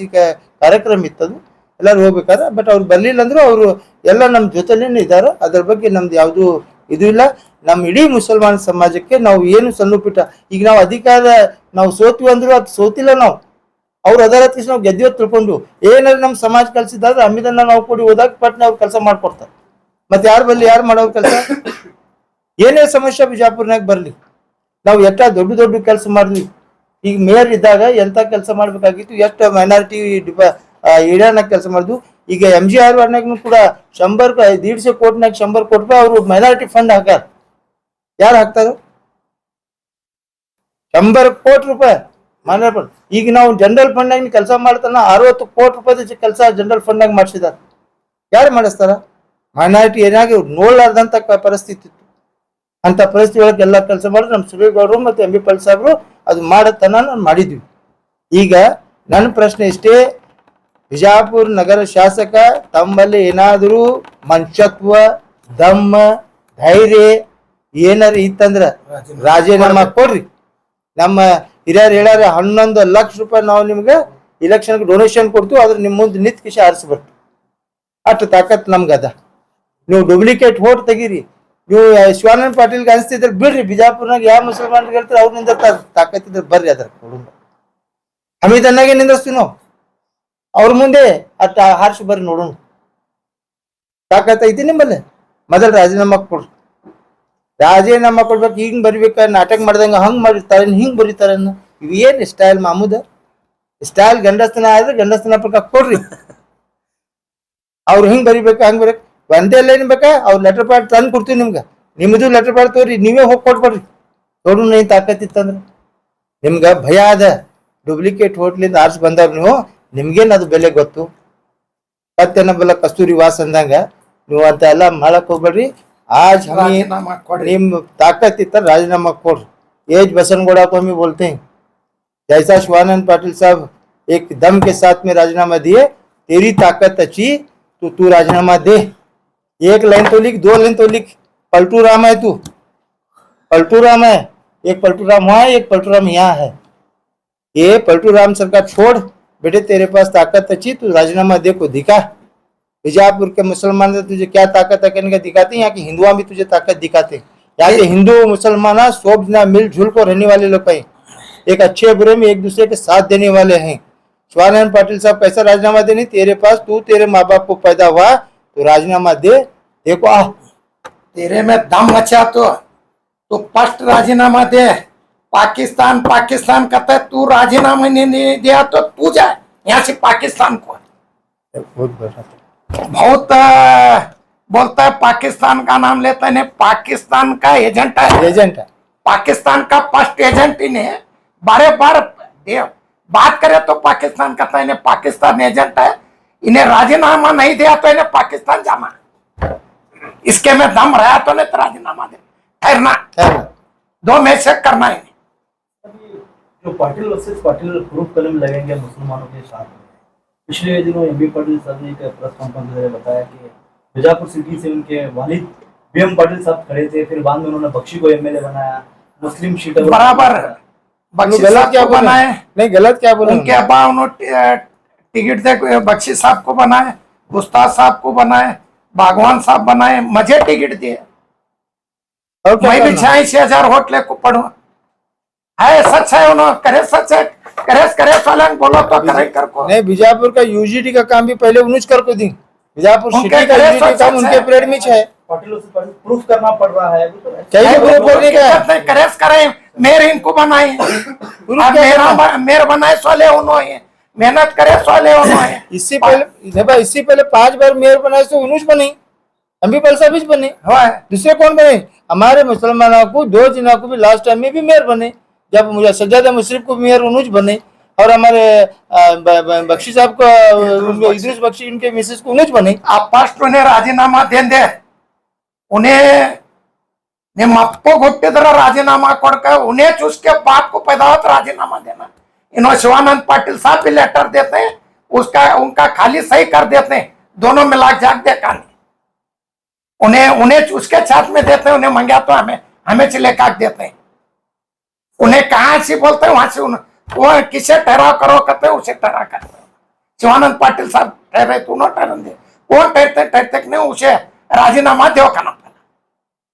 ಕಾರ್ಯಕ್ರಮ ಇತ್ತದು, ಎಲ್ಲರೂ ಹೋಗ್ಬೇಕಾದ್ರೆ. ಬಟ್ ಅವ್ರು ಬರ್ಲಿಲ್ಲ ಅಂದ್ರು ಅವರು ಎಲ್ಲ ನಮ್ಮ ಜೊತೆಲೇನೆ ಇದ್ದಾರೆ. ಅದ್ರ ಬಗ್ಗೆ ನಮ್ದು ಯಾವುದು ಇದು ಇಲ್ಲ. ನಮ್ಮ ಇಡೀ ಮುಸಲ್ಮಾನ ಸಮಾಜಕ್ಕೆ ನಾವು ಏನು ಸಣ್ಣಪುಟ್ಟ, ಈಗ ನಾವು ಅಧಿಕಾರ ನಾವು ಸೋತ್ವಿ ಅಂದ್ರು ಅದು ಸೋತಿಲ್ಲ. ನಾವು ಅವ್ರು ಅದರ ನಾವು ಗೆದ್ದಿವತ್ತು ತಿಳ್ಕೊಂಡು ಏನಾದ್ರು ನಮ್ಮ ಸಮಾಜ ಕಲ್ಸಿದಾದ್ರೆ ಅಮಿದನ್ನ ನಾವು ಕೂಡಿ ಹೋದಾಗ ಪಟ್ನೆ ಅವ್ರು ಕೆಲಸ ಮಾಡ್ಕೊಡ್ತಾರೆ. ಮತ್ತೆ ಯಾರು ಬರಲಿ, ಯಾರು ಮಾಡೋರು ಕೆಲಸ? ಏನೇ ಸಮಸ್ಯೆ ಬಿಜಾಪುರ್ನಾಗ ಬರಲಿ, ನಾವು ಎಷ್ಟ ದೊಡ್ಡ ಕೆಲಸ ಮಾಡಿದ್ವಿ. ಈಗ ಮೇಯರ್ ಇದ್ದಾಗ ಎಂತ ಕೆಲಸ ಮಾಡ್ಬೇಕಾಗಿತ್ತು, ಎಷ್ಟು ಮೈನಾರಿಟಿ ಏರಿಯಾನಾಗ ಕೆಲಸ ಮಾಡಿದ್ವು. ಈಗ MGR ವಾರ್ಡ್ನಾಗೂ ಕೂಡ 150 ಕೋಟಿನಾಗ 100 ಕೋಟಿ ರೂಪಾಯಿ ಅವರು ಮೈನಾರಿಟಿ ಫಂಡ್ ಹಾಕ್ಯಾರ. ಯಾರು ಹಾಕ್ತಾರ? 100 ಕೋಟಿ ರೂಪಾಯಿ ಮೈನಾರಿಟಿ ಫಂಡ್. ಈಗ ನಾವು ಜನರಲ್ ಫಂಡ್ನಾಗ ಕೆಲಸ ಮಾಡ್ತಾನ 60 ಕೋಟಿ ರೂಪಾಯಿ ಕೆಲಸ ಜನರಲ್ ಫಂಡ್ನಾಗ ಮಾಡಿಸಿದಾರ. ಯಾರು ಮಾಡಿಸ್ತಾರ? ಮೈನಾರಿಟಿ ಏನಾಗಿ ನೋಡ್ಲಾರ್ದಂತ ಪರಿಸ್ಥಿತಿ ಇತ್ತು. ಅಂತ ಪರಿಸ್ಥಿತಿ ಒಳಗೆ ಎಲ್ಲ ಕೆಲಸ ಮಾಡಿದ್ರು ನಮ್ಮ ಸುರೇಗೌಡರು ಮತ್ತು ಎಂ ಬಿ ಪಾಟೀಲ್ ಸಾಹೇಬ್ರು ಅದು ಮಾಡತನ ನಾನು ಮಾಡಿದ್ವಿ. ಈಗ ನನ್ನ ಪ್ರಶ್ನೆ ಇಷ್ಟೇ, ಬಿಜಾಪುರ ನಗರ ಶಾಸಕ ತಮ್ಮಲ್ಲಿ ಏನಾದರೂ ಮಂಚತ್ವ, ದಮ್ಮ, ಧೈರ್ಯ ಏನಾರು ಇತ್ತಂದ್ರ ರಾಜೀನಾಮಾ ಕೊಡ್ರಿ. ನಮ್ಮ ಹಿರಿಯರು ಹೇಳ್ಯಾರ 11 ಲಕ್ಷ ರೂಪಾಯಿ ನಾವು ನಿಮ್ಗೆ ಇಲೆಕ್ಷನ್ ಡೊನೇಷನ್ ಕೊಡ್ತೀವಿ, ಅದ್ರ ನಿಮ್ ಮುಂದೆ ನಿಂತ್ ಕಿಶೆ ಆರಿಸ್ಬರ್ತೀವಿ. ಅಷ್ಟು ತಾಕತ್ ನಮ್ಗದ. ನೀವು ಡೂಪ್ಲಿಕೇಟ್ ವೋಟ್ ತೆಗೀರಿ. ನೀವು ಶಿವಾನಂದ ಪಾಟೀಲ್ಗೆ ಅನ್ಸ್ತಿದ್ರೆ ಬಿಡ್ರಿ, ಬಿಜಾಪುರ್ನಾಗ ಯಾವ ಮುಸಲ್ಮಾನ್ರಿಗೆ ಹೇಳ್ತಾರೆ ಅವ್ರು ನಿಂದಿರ್ತಾರೆ. ತಾಕತ್ ಇದ್ರೆ ಬರ್ರಿ, ಅದ್ರ ಹಮೀದನ್ನಾಗೆ ನಿಂದಿರ್ಸ್ತೀವಿ ನಾವು. ಅವ್ರ ಮುಂದೆ ಅಟ್ಟ ಹಾರಿಸಿ ಬರ್ರಿ ನೋಡೋಣ. ತಾಕತ್ ಐತಿ ನಿಮ್ಮಲ್ಲಿ. ಮೊದಲು ರಾಜೀನಾಮಾ ಕೊಡ್ರಿ. ರಾಜೀನಾಮಾ ಕೊಡ್ಬೇಕು. ಹಿಂಗ್ ಬರಿಬೇಕ, ನಾಟಕ ಮಾಡ್ದಂಗ ಹಂಗ್ ಮಾಡಿರ್ತಾರ, ಹಿಂಗ್ ಬರೀತಾರ. ಇವ್ ಏನ್ ಸ್ಟೈಲ್ ಮಾಮೂದ? ಸ್ಟೈಲ್ ಗಂಡಸ್ತನ ಆದ್ರೆ ಗಂಡಸ್ತನ ಪ್ರಕಾರ ಕೊಡ್ರಿ. ಅವ್ರು ಹಿಂಗ್ ಬರಿಬೇಕ, ಹಂಗ್ ಬರೀ ಒಂದೇ ಲೈನ್ ಬೇಕಾ? ಅವ್ರ ಲೆಟರ್ ಪ್ಯಾಡ್ ತಂದು ಕೊಡ್ತೀವಿ ನಿಮ್ಗೆ. ನಿಮ್ದು ಲೆಟರ್ ಪ್ಯಾಡ್ ತೋರಿ, ನೀವೇ ಹೋಗಿ ಕೊಟ್ಕೊಡ್ರಿ. ನೋಡು ಏನ್ ತಾಕತ್ ಇತ್ತಂದ್ರ. ನಿಮ್ಗ ಭಯ ಅದ. ಡೂಪ್ಲಿಕೇಟ್ ಹೋಟ್ಲಿಂದ ಆರ್ಸ್ ಬಂದವ್ರು ನೀವು, ನಿಮ್ಗೇನ್ ಅದು ಬೆಲೆ ಗೊತ್ತು? ಮತ್ತೇನ ಬಲ್ಲ ಕಸ್ತೂರಿ ವಾಸ್ ಅಂದಂಗ ನೀವು ಅಂತ ಎಲ್ಲ ಮಾಡಕ್ ಹೋಗ್ಬೇಡ್ರಿ. आज निम ताकत इतना राजीनामा कोड एज बसनगौड़ा को हम बोलते हैं, जैसा शिवानंद पाटिल साहब एक दम के साथ में राजीनामा दिए, तेरी ताकत अच्छी तो तू राजीनामा दे. एक लाइन तो लिख, 2 लाइन तो लिख. पलटू राम है तू, पलटू राम है. एक पलटू राम वहां है, एक पलटू राम यहाँ है. ये पलटू राम सरकार छोड़ बेटे, तेरे पास ताकत अच्छी, तू राजीनामा दे को दिखा. बीजापुर के मुसलमान ने तुझे क्या ताकत है कहने का दिखाते हैं. यहाँ के हिंदुआ भी तुझे ताकत दिखाते हैं. यहाँ के हिंदू मुसलमान सब जना मिलजुल को रहने वाले लोग हैं. एक अच्छे बुरे में एक दूसरे के साथ देने वाले हैं. शिवानंद पाटिल साहब कैसा राजीनामा देने? तेरे पास, तू तेरे माँ बाप को पैदा हुआ तो राजीनामा दे. देखो तेरे में दम बचा तो फर्स्ट राजीनामा दे. पाकिस्तान पाकिस्तान कहता है, तू राजीनामा नहीं दिया तो तू जाए यहाँ से पाकिस्तान को. बहुत बोलता है पाकिस्तान का नाम लेता है. पाकिस्तान का एजेंट है, एजेंट है. पाकिस्तान का फर्स्ट एजेंट इन्हें बारे बार बात करे तो पाकिस्तान कहता है इन्हें पाकिस्तान एजेंट है. इन्हें राजीनामा नहीं दिया तो इन्हें पाकिस्तान जाना. इसके में दम रहा तो नहीं तो राजीनामा दे ठहरना. 2 में से करना है. जो पाटिल वर्सेस पाटिल प्रूफ कलम लगेंगे मुसलमानों के साथ. पिछले दिनों एमबी पाटिल साहब ने एक प्रेस कॉन्फ्रेंस में बताया कि बीजापुर सिटी से उनके वालिद बीएम पाटिल साहब खड़े थे, फिर बाद में उन्होंने बख्शी को एमएलए बनाया. मुस्लिम शीटर बराबर बख्शी गलत क्या को बनाए. नहीं, गलत क्या बोले? उनके अब्बा उन्होंने टिकट दे बख्शी साहब को बनाए, उस्ताद साहब को बनाए, भगवान साहब बनाए, मजे टिकट दिए. और मैं भी 86,000 वोट लेको पढ़ू है. सच है, उन्होंने करे सच है. करे सोलन बोलो तो करे कर को नहीं. बीजापुर का यूजीडी का काम भी पहले उन्हें कर को दी. बीजापुर उनके सिटी का करे यूजीडी काम उनके पीरियड में है. पाटिल वर्सेस पाटिल प्रूफ करना पड़ रहा है. चाहिए प्रूफ करने का. करेस करे मेयर इनको बनाए, मेयर बनाए सोले उन्होंने मेहनत करे सोले उन्होंने. इससे पहले 5 बार मेयर बनाए तो उन्हें बने. हम भी पलसा बीच बने. दूसरे कौन बने? हमारे मुसलमानों को 2 जिलों को भी लास्ट टाइम में भी मेयर बने. जब मुझे सज्जादा मुशरफ को मेयर उन्होंने बने, और हमारे बख्शी साहब को इद्रिस बख्शी इनके मिसेस को उन्होंने बने. आप फर्स्ट उन्हें राजीनामा दे उन्हें मप्पो गुट्टी तरह राजीनामा कर उन्हें उसके बाप को पैदा हो तो राजीनामा देना. इन्होंने शिवानंद पाटिल साहब भी लेटर देते हैं, उसका उनका खाली सही कर देते हैं. दोनों मिला जाग दे कहानी. उन्हें उसके साथ में देते हैं. उन्हें मंगा तो हमें चले काट देते हैं. उन्हें कहाँ से बोलते हैं वहां से वो किसे ठहराव करो कहते हैं, उसे ठहरा करते हैं. शिवानंद पाटिल साहब ठहरे तो उन्होंने ठहरन दे. कौन ठहरते नहीं, उसे राजीनामा दो करना पड़ा.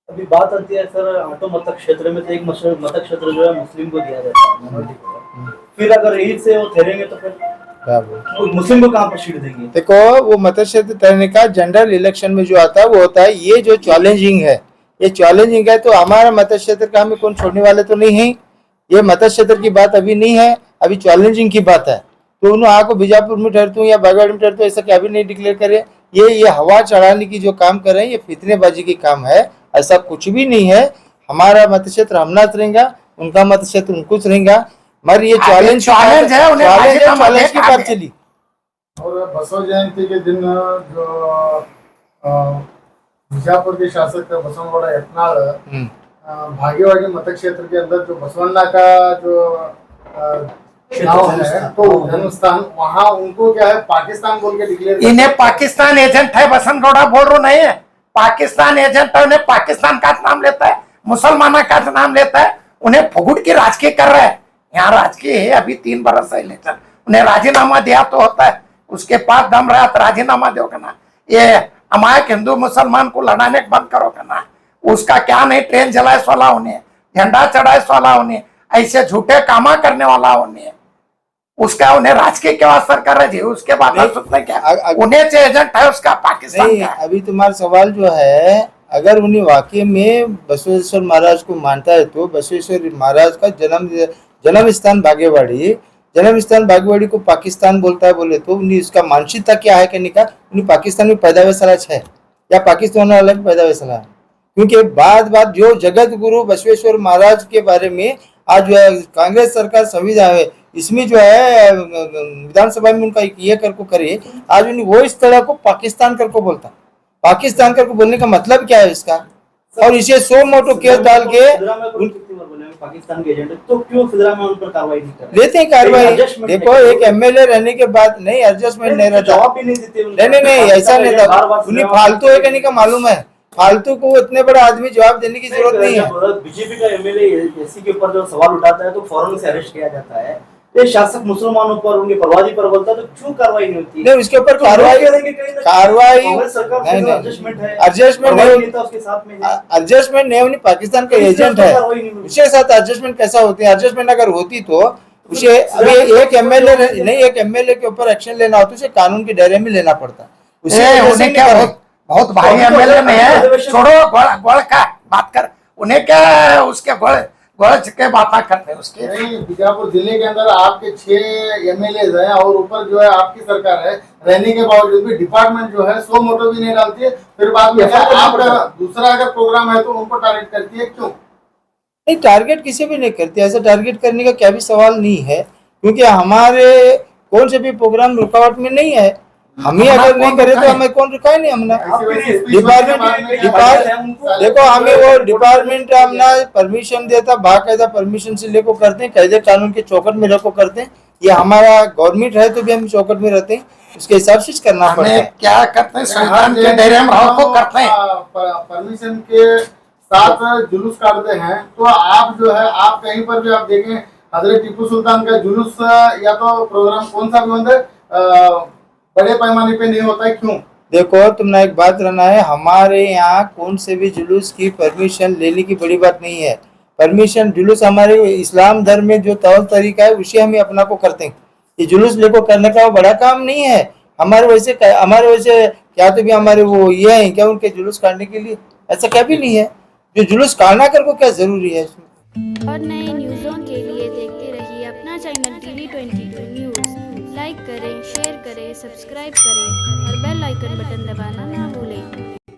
अभी बात आती है सर ऑटो मतक क्षेत्र में, तो एक मतक क्षेत्र जो है मुस्लिम को दिया जाता है, माइनॉरिटी को. फिर अगर ईद से वो ठहरेंगे तो फिर मुस्लिम को कहाँ पर सीट देंगे? देखो, वो मत क्षेत्र ठहरने का जनरल इलेक्शन में जो आता है वो होता है. ये जो चैलेंजिंग है, ये चैलेंजिंग है. तो हमारा मत क्षेत्र का हमें कौन छोड़ने वाले तो नहीं है. ये मत क्षेत्र की बात अभी नहीं है, अभी चैलेंजिंग की बात है. तो उन्होंने आको बीजापुर में ठहरता हूँ या बागवाड़ी में ठहरता हूँ ऐसा क्या भी नहीं डिक्लेयर करे. ये हवा चढ़ाने की जो काम कर रहे हैं, ये फितनेबाजी की काम है. ऐसा कुछ भी नहीं है. हमारा मत क्षेत्र हम नाच रहेगा, उनका मत क्षेत्र उनको रहेगा. मगर ये चैलेंज है, उन्हें चैलेंज की बात चली. और बसव जयंती के दिन जो बीजापुर के शासक बसवनगौड़ा यत्नाल भाग्यवाड़ी मत क्षेत्र के अंदर जो बसवन्ना का जो गाँव है तो जन्मस्थान, वहाँ उनको क्या है पाकिस्तान बोल के डिक्लेयर. इन्हें पाकिस्तान एजेंट है. बसनगौड़ा बोल रहा नहीं है, पाकिस्तान एजेंट है. उन्हें पाकिस्तान का नाम लेता है, मुसलमाना का नाम लेता है. उन्हें फुगुट की राजकीय कर रहा है. यहाँ राजकीय है अभी 3 बरस है इलेक्शन, उन्हें राजीनामा दिया तो होता है, उसके पास दम रहा तो राजीनामा दो ना। ये अमायक हिंदू मुसलमान को लड़ाने बंद करो ना। उसका क्या नहीं, ट्रेन जलाए वाला उन्हें, झंडा चढ़ाए वाला उन्हें, ऐसे झूठे कामा करने वाला उन्हें, उसका उन्हें राजकीय क्या असर कर रहे जी, उसके बाद उसने क्या उन्हें जो एजेंट है उसका पाकिस्तान नहीं, का। अभी तुम्हारा सवाल जो है, अगर उन्हें वाकई में बसवेश्वर महाराज को मानता है तो बसवेश्वर महाराज का जन्म स्थान बागेवाड़ी, जन्म स्थान बागेवाड़ी को पाकिस्तान बोलता है बोले तो उन्हें उसका मानसिकता क्या है कहने का, उन्हें पाकिस्तान में पैदावार साला है या पाकिस्तान में अलग पैदावार साला है। क्योंकि बात जो जगत गुरु बसवेश्वर महाराज के बारे में आज जो है कांग्रेस सरकार संविधान है इसमें जो है विधानसभा में उनका ये कर को करे, आज उन्हें वो इस तरह को पाकिस्तान कर को बोलता, पाकिस्तान कर को बोलने का मतलब क्या है इसका। और इसे 100 मोटो केस डाल के पाकिस्तान के एजेंट, तो क्यों सिद्धरामैया उन पर कार्रवाई नहीं कर रहे? लेते हैं कार्रवाई। देखो एक एमएलए रहने के बाद नहीं एडजस्टमेंट नहीं रहता, जवाब भी नहीं देते। नहीं ऐसा नहीं था, उन्हें फालतू है कहने का मालूम है, फालतू को इतने बड़ा आदमी जवाब देने की जरूरत नहीं है। बीजेपी का एमएलए एससी के ऊपर जो सवाल उठाता है तो फौरन से अरेस्ट किया जाता है, ये शासक मुसलमानों पर उनके परवादी पर बोलता है तो क्यों कार्रवाई नहीं होती? नहीं उसके ऊपर कार्रवाई एडजस्टमेंट नहीं, उन्हें पाकिस्तान का एजेंट है, उसके साथ एडजस्टमेंट कैसा होती है? एडजस्टमेंट अगर होती तो उसे अभी एक एमएलए के ऊपर एक्शन लेना होता, उसे कानून के दायरे में लेना पड़ता। उन्हें क्या बहुत भाई एमएलए में है, छोड़ो गोल का बात कर, उन्हें क्या उसके गोल के बात करते हैं उसके। नहीं, बीजापुर जिले के अंदर आपके 6 एमएलए हैं और ऊपर जो है आपकी सरकार है, रहने के बावजूद भी डिपार्टमेंट जो है 100 मोटो भी नहीं डालती है, फिर बाद में आपका दूसरा अगर प्रोग्राम है तो उनको टारगेट करती है, क्यों? नहीं टारगेट किसी भी नहीं करती, ऐसा टारगेट करने का क्या भी सवाल नहीं है, क्योंकि हमारे कौन से भी प्रोग्राम रुकावट में नहीं है। हम ही अगर नहीं करे तो हमें कौन रुकाए नहीं, हमने देखो हमें वो डिपार्टमेंट हमने परमिशन देता, बाकायदा परमिशन से लेको करते हैं, कायदे कानून के चौकट में रखो करते हैं, ये हमारा गवर्नमेंट है तो भी हम चौकट में रहते हैं, उसके हिसाब से करना पड़ता है। क्या करते हैं संविधान के दायरे में रहो को करते हैं। परमिशन के साथ जुलूस काटते हैं तो आप जो है आप कहीं पर भी आप देखें हजरत टीपू सुल्तान का जुलूस या तो प्रोग्राम कौन सा भी होता बड़े पैमाने पे नहीं होता है, क्यों? देखो तुमने एक बात रहना है, हमारे यहाँ कौन से भी जुलूस की परमिशन लेने की बड़ी बात नहीं है। परमिशन जुलूस हमारे इस्लाम धर्म में जो तौर तरीका है उसे हम अपना को करते हैं, ये जुलूस लेको करने का बड़ा काम नहीं है। हमारे वैसे क्या तो भी हमारे वो ये है क्या उनके जुलूस काटने के लिए, ऐसा क्या भी नहीं है। जो जुलूस काटना कर को क्या जरूरी है इसमें। और नए न्यूज़ों के लिए देखते रहिए अपना चैनल TV22 न्यूज़। लाइक करें, शेयर करें, सब्सक्राइब करें और बेल आइकन बटन दबाना ना भूलें।